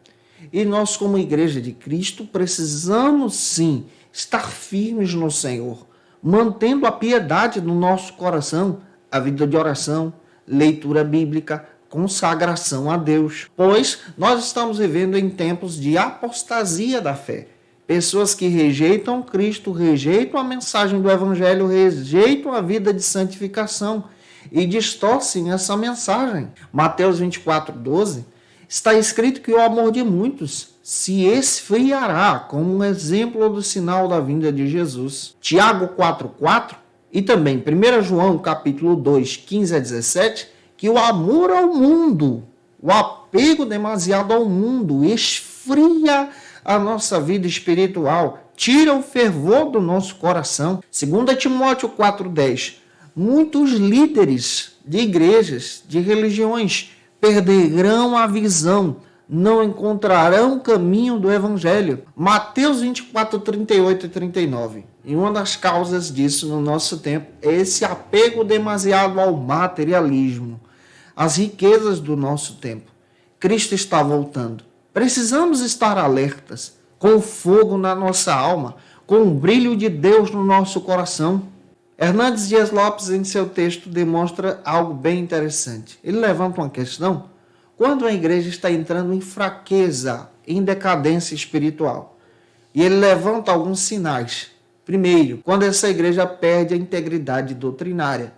E nós, como Igreja de Cristo, precisamos sim estar firmes no Senhor, mantendo a piedade no nosso coração, a vida de oração, leitura bíblica, consagração a Deus. Pois nós estamos vivendo em tempos de apostasia da fé. Pessoas que rejeitam Cristo, rejeitam a mensagem do Evangelho, rejeitam a vida de santificação e distorcem essa mensagem. Mateus 24, 12, está escrito que o amor de muitos se esfriará, como um exemplo do sinal da vinda de Jesus. Tiago 4,4 E também 1 João, capítulo 2, 15 a 17, que o amor ao mundo, o apego demasiado ao mundo, esfria a nossa vida espiritual, tira o fervor do nosso coração. 2 Timóteo 4,10, muitos líderes de igrejas, de religiões, perderão a visão, não encontrarão o caminho do Evangelho. Mateus 24, 38 e 39. E uma das causas disso no nosso tempo é esse apego demasiado ao materialismo, às riquezas do nosso tempo. Cristo está voltando. Precisamos estar alertas, com o fogo na nossa alma, com o brilho de Deus no nosso coração. Hernandes Dias Lopes, em seu texto, demonstra algo bem interessante. Ele levanta uma questão: quando a igreja está entrando em fraqueza, em decadência espiritual. E ele levanta alguns sinais. Primeiro, quando essa igreja perde a integridade doutrinária.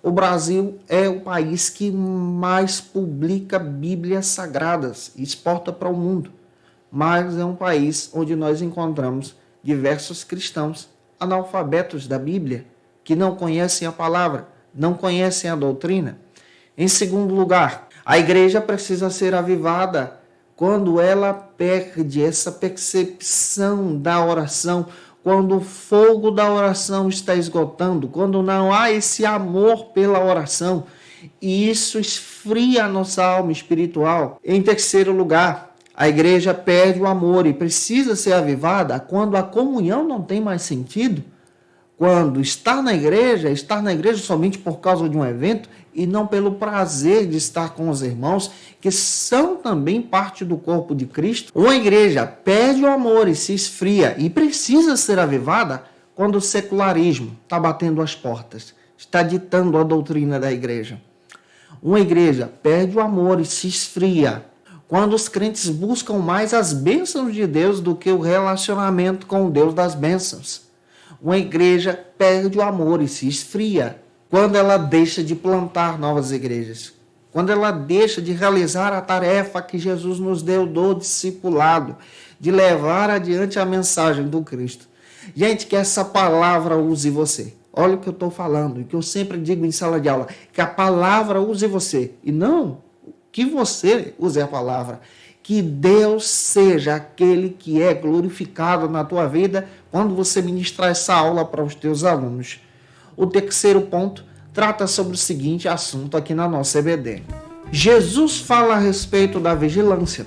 O Brasil é o país que mais publica Bíblias sagradas e exporta para o mundo. Mas é um país onde nós encontramos diversos cristãos analfabetos da Bíblia, que não conhecem a palavra, não conhecem a doutrina. Em segundo lugar, a igreja precisa ser avivada quando ela perde essa percepção da oração, quando o fogo da oração está esgotando, quando não há esse amor pela oração, e isso esfria a nossa alma espiritual. Em terceiro lugar, a igreja perde o amor e precisa ser avivada quando a comunhão não tem mais sentido, quando estar na igreja somente por causa de um evento e não pelo prazer de estar com os irmãos, que são também parte do corpo de Cristo. Uma igreja perde o amor e se esfria e precisa ser avivada quando o secularismo está batendo as portas, está ditando a doutrina da igreja. Uma igreja perde o amor e se esfria quando os crentes buscam mais as bênçãos de Deus do que o relacionamento com o Deus das bênçãos. Uma igreja perde o amor e se esfria quando ela deixa de plantar novas igrejas, quando ela deixa de realizar a tarefa que Jesus nos deu do discipulado, de levar adiante a mensagem do Cristo. Gente, que essa palavra use você. Olha o que eu estou falando, e que eu sempre digo em sala de aula, que a palavra use você, e não que você use a palavra. Que Deus seja aquele que é glorificado na tua vida quando você ministrar essa aula para os teus alunos. O terceiro ponto trata sobre o seguinte assunto aqui na nossa EBD. Jesus fala a respeito da vigilância.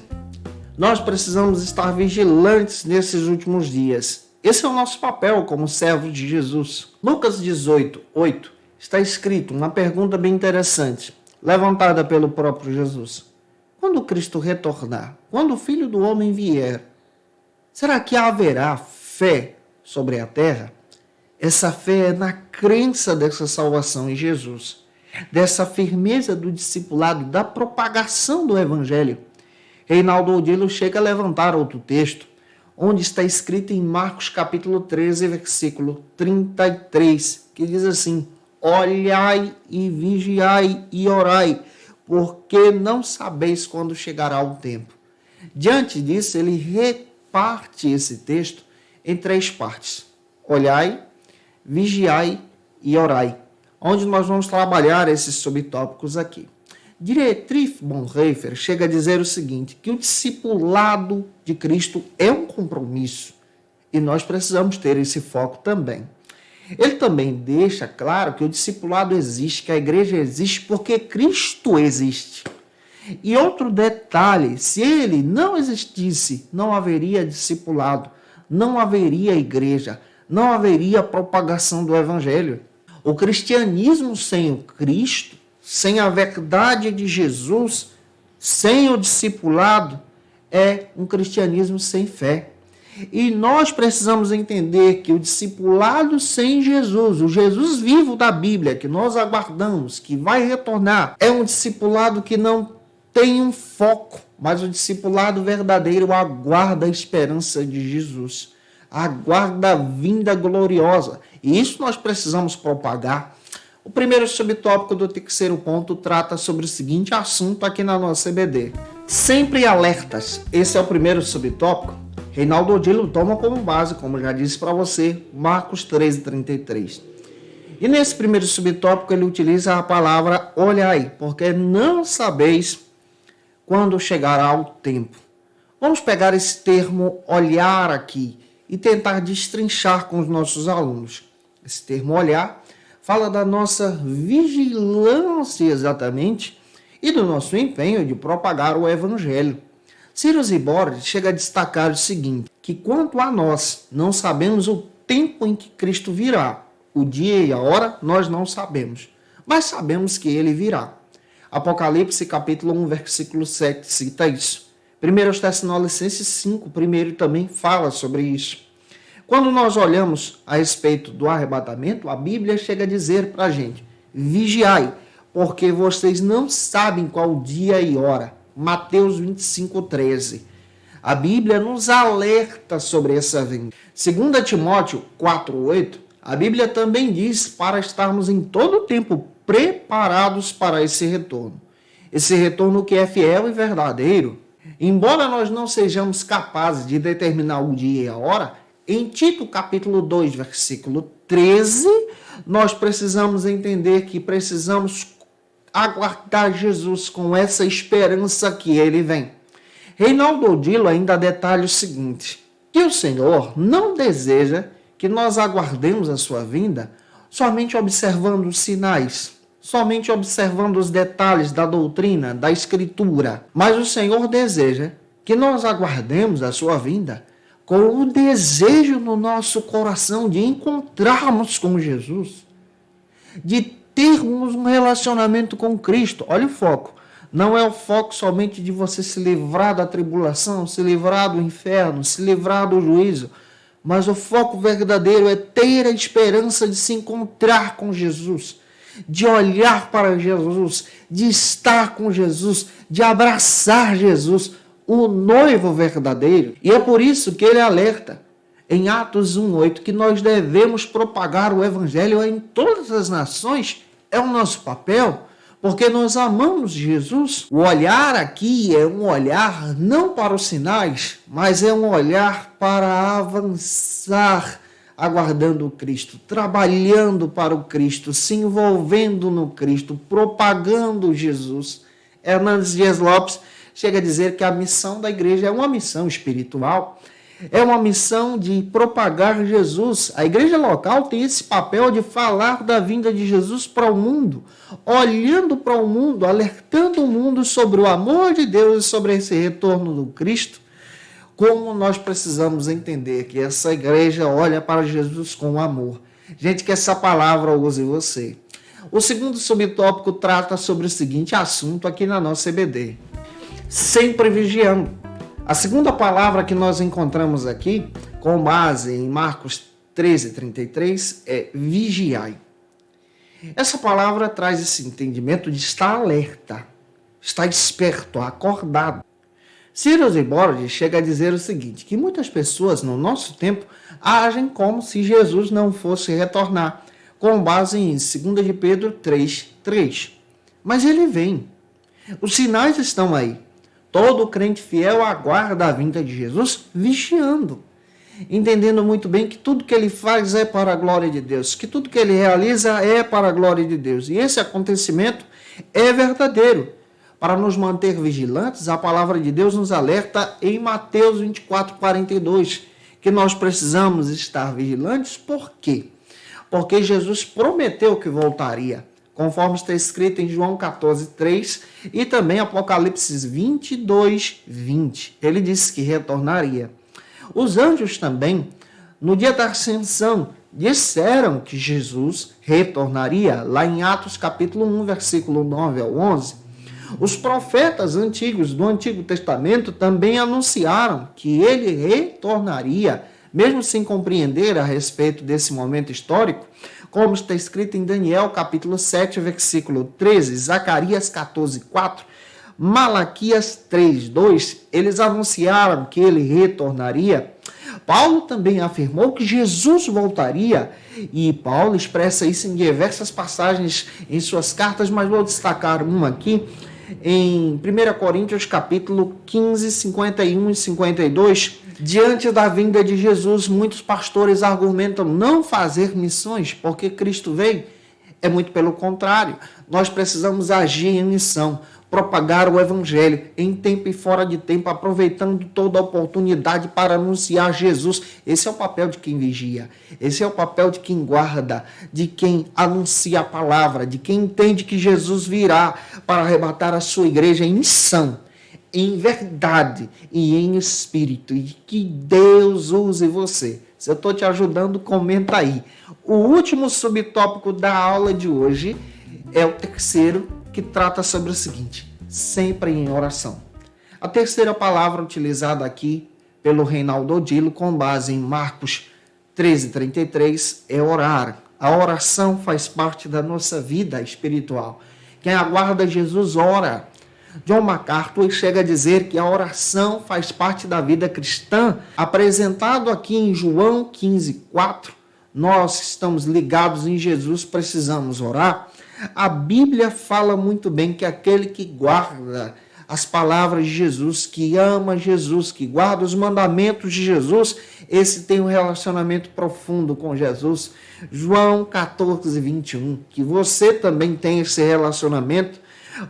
Nós precisamos estar vigilantes nesses últimos dias. Esse é o nosso papel como servos de Jesus. Lucas 18, 8, está escrito uma pergunta bem interessante, levantada pelo próprio Jesus. Quando Cristo retornar, quando o Filho do Homem vier, será que haverá fé sobre a terra? Essa fé é na crença dessa salvação em Jesus, dessa firmeza do discipulado, da propagação do Evangelho. Reinaldo Odilo chega a levantar outro texto, onde está escrito em Marcos capítulo 13, versículo 33, que diz assim: olhai e vigiai e orai, porque não sabeis quando chegará o tempo. Diante disso, ele reparte esse texto em três partes: olhai, vigiai e orai, onde nós vamos trabalhar esses subtópicos aqui. Dietrich Bonhoeffer chega a dizer o seguinte, que o discipulado de Cristo é um compromisso e nós precisamos ter esse foco também. Ele também deixa claro que o discipulado existe, que a igreja existe porque Cristo existe. E outro detalhe, se ele não existisse, não haveria discipulado, não haveria igreja, não haveria propagação do evangelho. O cristianismo sem o Cristo, sem a verdade de Jesus, sem o discipulado, é um cristianismo sem fé. E nós precisamos entender que o discipulado sem Jesus, o Jesus vivo da Bíblia, que nós aguardamos, que vai retornar, é um discipulado que não tem um foco, mas o discipulado verdadeiro aguarda a esperança de Jesus, aguarda a vinda gloriosa. E isso nós precisamos propagar. O primeiro subtópico do terceiro ponto trata sobre o seguinte assunto aqui na nossa EBD. Sempre alertas. Esse é o primeiro subtópico. Reinaldo Odilo toma como base, como já disse para você, Marcos 13:33. E nesse primeiro subtópico ele utiliza a palavra olhai, porque não sabeis quando chegará o tempo. Vamos pegar esse termo olhar aqui e tentar destrinchar com os nossos alunos. Esse termo olhar fala da nossa vigilância exatamente e do nosso empenho de propagar o evangelho. Cyrus Borges chega a destacar o seguinte, que quanto a nós não sabemos o tempo em que Cristo virá, o dia e a hora nós não sabemos, mas sabemos que ele virá. Apocalipse capítulo 1, versículo 7 cita isso. 1 Tessalonicenses 5, primeiro também fala sobre isso. Quando nós olhamos a respeito do arrebatamento, a Bíblia chega a dizer para a gente, vigiai, porque vocês não sabem qual dia e hora. Mateus 25, 13. A Bíblia nos alerta sobre essa vinda. 2 Timóteo 4, 8, a Bíblia também diz para estarmos em todo o tempo preparados para esse retorno. Esse retorno que é fiel e verdadeiro. Embora nós não sejamos capazes de determinar o dia e a hora, em Tito capítulo 2, versículo 13, nós precisamos entender que precisamos aguardar Jesus com essa esperança que ele vem. Reinaldo Odilo ainda detalha o seguinte, que o Senhor não deseja que nós aguardemos a sua vinda somente observando os sinais, somente observando os detalhes da doutrina, da escritura, mas o Senhor deseja que nós aguardemos a sua vinda com o desejo no nosso coração de encontrarmos com Jesus, de termos um relacionamento com Cristo. Olha o foco. Não é o foco somente de você se livrar da tribulação, se livrar do inferno, se livrar do juízo, mas o foco verdadeiro é ter a esperança de se encontrar com Jesus, de olhar para Jesus, de estar com Jesus, de abraçar Jesus, o noivo verdadeiro. E é por isso que ele alerta em Atos 1:8 que nós devemos propagar o evangelho em todas as nações. É o nosso papel, porque nós amamos Jesus. O olhar aqui é um olhar não para os sinais, mas é um olhar para avançar, aguardando o Cristo, trabalhando para o Cristo, se envolvendo no Cristo, propagando Jesus. Hernandes Dias Lopes chega a dizer que a missão da igreja é uma missão espiritual, é uma missão de propagar Jesus. A igreja local tem esse papel de falar da vinda de Jesus para o mundo, olhando para o mundo, alertando o mundo sobre o amor de Deus e sobre esse retorno do Cristo. Como nós precisamos entender que essa igreja olha para Jesus com amor. Gente, que essa palavra use você. O segundo subtópico trata sobre o seguinte assunto aqui na nossa EBD. Sempre vigiando. A segunda palavra que nós encontramos aqui, com base em Marcos 13:33, é vigiai. Essa palavra traz esse entendimento de estar alerta, estar esperto, acordado. Cyrus Borges chega a dizer o seguinte, que muitas pessoas no nosso tempo agem como se Jesus não fosse retornar, com base em 2 de Pedro 3:3. Mas ele vem. Os sinais estão aí. Todo crente fiel aguarda a vinda de Jesus vigiando, entendendo muito bem que tudo que ele faz é para a glória de Deus, que tudo que ele realiza é para a glória de Deus. E esse acontecimento é verdadeiro. Para nos manter vigilantes, a palavra de Deus nos alerta em Mateus 24:42, que nós precisamos estar vigilantes. Por quê? Porque Jesus prometeu que voltaria, conforme está escrito em João 14:3 e também Apocalipse 22:20. Ele disse que retornaria. Os anjos também, no dia da ascensão, disseram que Jesus retornaria, lá em Atos capítulo 1, versículo 9 ao 11. Os profetas antigos do Antigo Testamento também anunciaram que ele retornaria, mesmo sem compreender a respeito desse momento histórico, como está escrito em Daniel capítulo 7, versículo 13, Zacarias 14:4, Malaquias 3:2, eles anunciaram que ele retornaria. Paulo também afirmou que Jesus voltaria, e Paulo expressa isso em diversas passagens em suas cartas, mas vou destacar uma aqui, em 1 Coríntios capítulo 15, 51 e 52, Diante da vinda de Jesus, muitos pastores argumentam não fazer missões porque Cristo veio. É muito pelo contrário. Nós precisamos agir em missão, propagar o evangelho em tempo e fora de tempo, aproveitando toda a oportunidade para anunciar Jesus. Esse é o papel de quem vigia. Esse é o papel de quem guarda, de quem anuncia a palavra, de quem entende que Jesus virá para arrebatar a sua igreja em missão, em verdade e em espírito. E que Deus use você. Se eu estou te ajudando, comenta aí. O último subtópico da aula de hoje é o terceiro, que trata sobre o seguinte: sempre em oração. A terceira palavra utilizada aqui pelo Reinaldo Odilo, com base em Marcos 13:33, é orar. A oração faz parte da nossa vida espiritual. Quem aguarda Jesus ora. John MacArthur chega a dizer que a oração faz parte da vida cristã. Apresentado aqui em João 15:4, nós estamos ligados em Jesus, precisamos orar. A Bíblia fala muito bem que aquele que guarda as palavras de Jesus, que ama Jesus, que guarda os mandamentos de Jesus, esse tem um relacionamento profundo com Jesus. João 14:21, que você também tem esse relacionamento.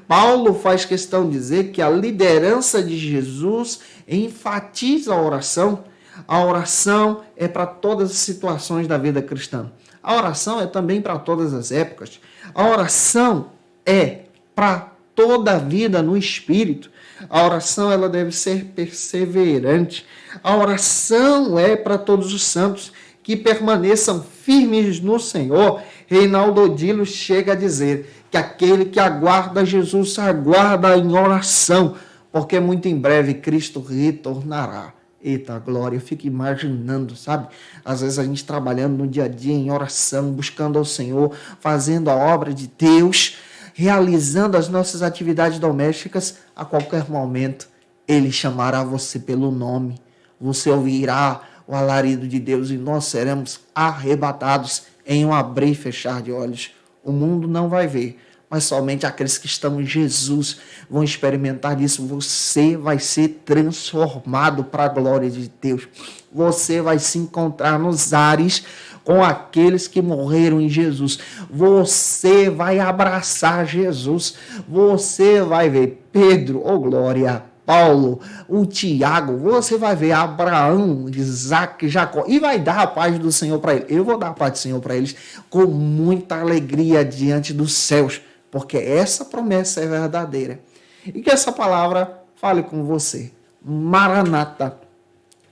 Paulo faz questão de dizer que a liderança de Jesus enfatiza a oração. A oração é para todas as situações da vida cristã. A oração é também para todas as épocas. A oração é para toda a vida no Espírito. A oração ela deve ser perseverante. A oração é para todos os santos que permaneçam firmes no Senhor. Reinaldo Odilo chega a dizer que aquele que aguarda Jesus aguarda em oração, porque muito em breve Cristo retornará. Eita glória, eu fico imaginando, sabe? Às vezes a gente trabalhando no dia a dia em oração, buscando ao Senhor, fazendo a obra de Deus, realizando as nossas atividades domésticas. A qualquer momento Ele chamará você pelo nome, você ouvirá o alarido de Deus e nós seremos arrebatados em um abrir e fechar de olhos. O mundo não vai ver, mas somente aqueles que estão em Jesus vão experimentar isso. Você vai ser transformado para a glória de Deus. Você vai se encontrar nos ares com aqueles que morreram em Jesus. Você vai abraçar Jesus. Você vai ver Pedro, oh glória, Paulo, o Tiago, você vai ver Abraão, Isaac, Jacó, e vai dar a paz do Senhor para eles. Eu vou dar a paz do Senhor para eles com muita alegria diante dos céus, porque essa promessa é verdadeira. E que essa palavra fale com você. Maranata,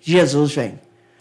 Jesus vem.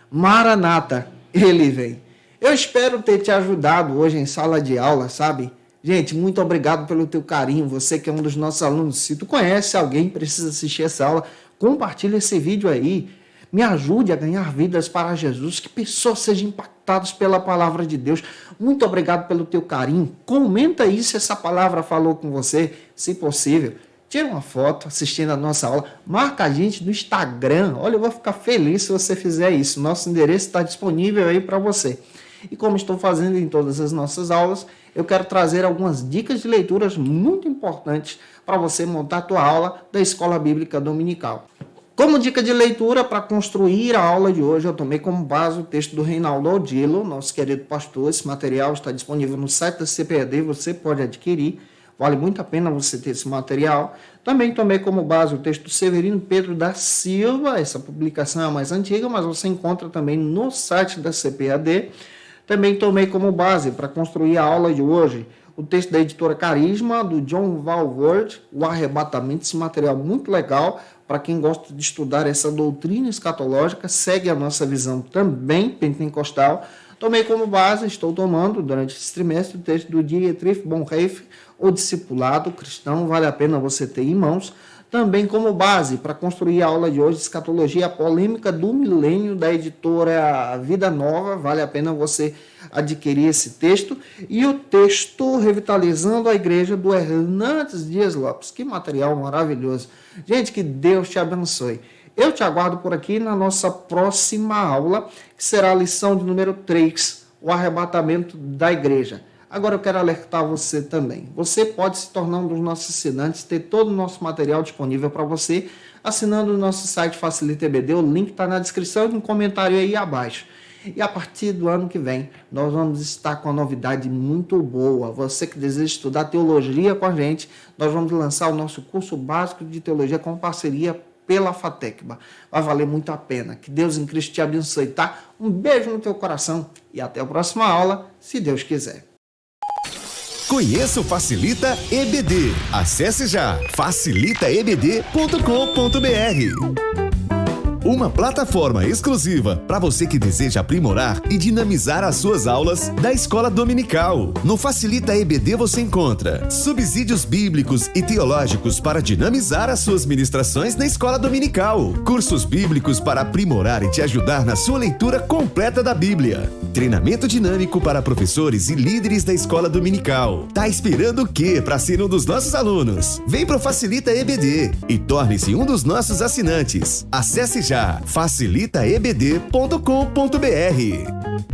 Maranata, Ele vem. Eu espero ter te ajudado hoje em sala de aula, sabe? Gente, muito obrigado pelo teu carinho. Você que é um dos nossos alunos, se tu conhece alguém que precisa assistir essa aula, compartilha esse vídeo aí. Me ajude a ganhar vidas para Jesus, que pessoas sejam impactadas pela palavra de Deus. Muito obrigado pelo teu carinho. Comenta aí se essa palavra falou com você, se possível. Tira uma foto assistindo a nossa aula. Marca a gente no Instagram. Olha, eu vou ficar feliz se você fizer isso. Nosso endereço está disponível aí para você. E como estou fazendo em todas as nossas aulas, eu quero trazer algumas dicas de leituras muito importantes para você montar a tua aula da Escola Bíblica Dominical. Como dica de leitura para construir a aula de hoje, eu tomei como base o texto do Reinaldo Odilo, nosso querido pastor. Esse material está disponível no site da CPAD, você pode adquirir. Vale muito a pena você ter esse material. Também tomei como base o texto do Severino Pedro da Silva. Essa publicação é a mais antiga, mas você encontra também no site da CPAD. Também tomei como base para construir a aula de hoje o texto da editora Carisma, do John Walvoord, O Arrebatamento. Esse material muito legal para quem gosta de estudar essa doutrina escatológica, segue a nossa visão também pentecostal. Tomei como base, estou tomando durante esse trimestre, o texto do Dietrich Bonhoeffer, O Discipulado Cristão, vale a pena você ter em mãos. Também como base para construir a aula de hoje, Escatologia Polêmica do Milênio, da editora Vida Nova, vale a pena você adquirir esse texto. E o texto Revitalizando a Igreja, do Hernandes Dias Lopes. Que material maravilhoso. Gente, que Deus te abençoe. Eu te aguardo por aqui na nossa próxima aula, que será a lição de número 3, o arrebatamento da igreja. Agora eu quero alertar você também. Você pode se tornar um dos nossos assinantes, ter todo o nosso material disponível para você, assinando o nosso site Facilita EBD. O link está na descrição e no comentário aí abaixo. E a partir do ano que vem, nós vamos estar com uma novidade muito boa. Você que deseja estudar teologia com a gente, nós vamos lançar o nosso curso básico de teologia com parceria pela FATECBA. Vai valer muito a pena. Que Deus em Cristo te abençoe, tá? Um beijo no teu coração e até a próxima aula, se Deus quiser. Conheça o Facilita EBD. Acesse já facilitaebd.com.br. Uma plataforma exclusiva para você que deseja aprimorar e dinamizar as suas aulas da Escola Dominical. No Facilita EBD você encontra subsídios bíblicos e teológicos para dinamizar as suas ministrações na Escola Dominical, cursos bíblicos para aprimorar e te ajudar na sua leitura completa da Bíblia, treinamento dinâmico para professores e líderes da Escola Dominical. Tá esperando o quê para ser um dos nossos alunos? Vem pro Facilita EBD e torne-se um dos nossos assinantes. Acesse já facilitaebd.com.br.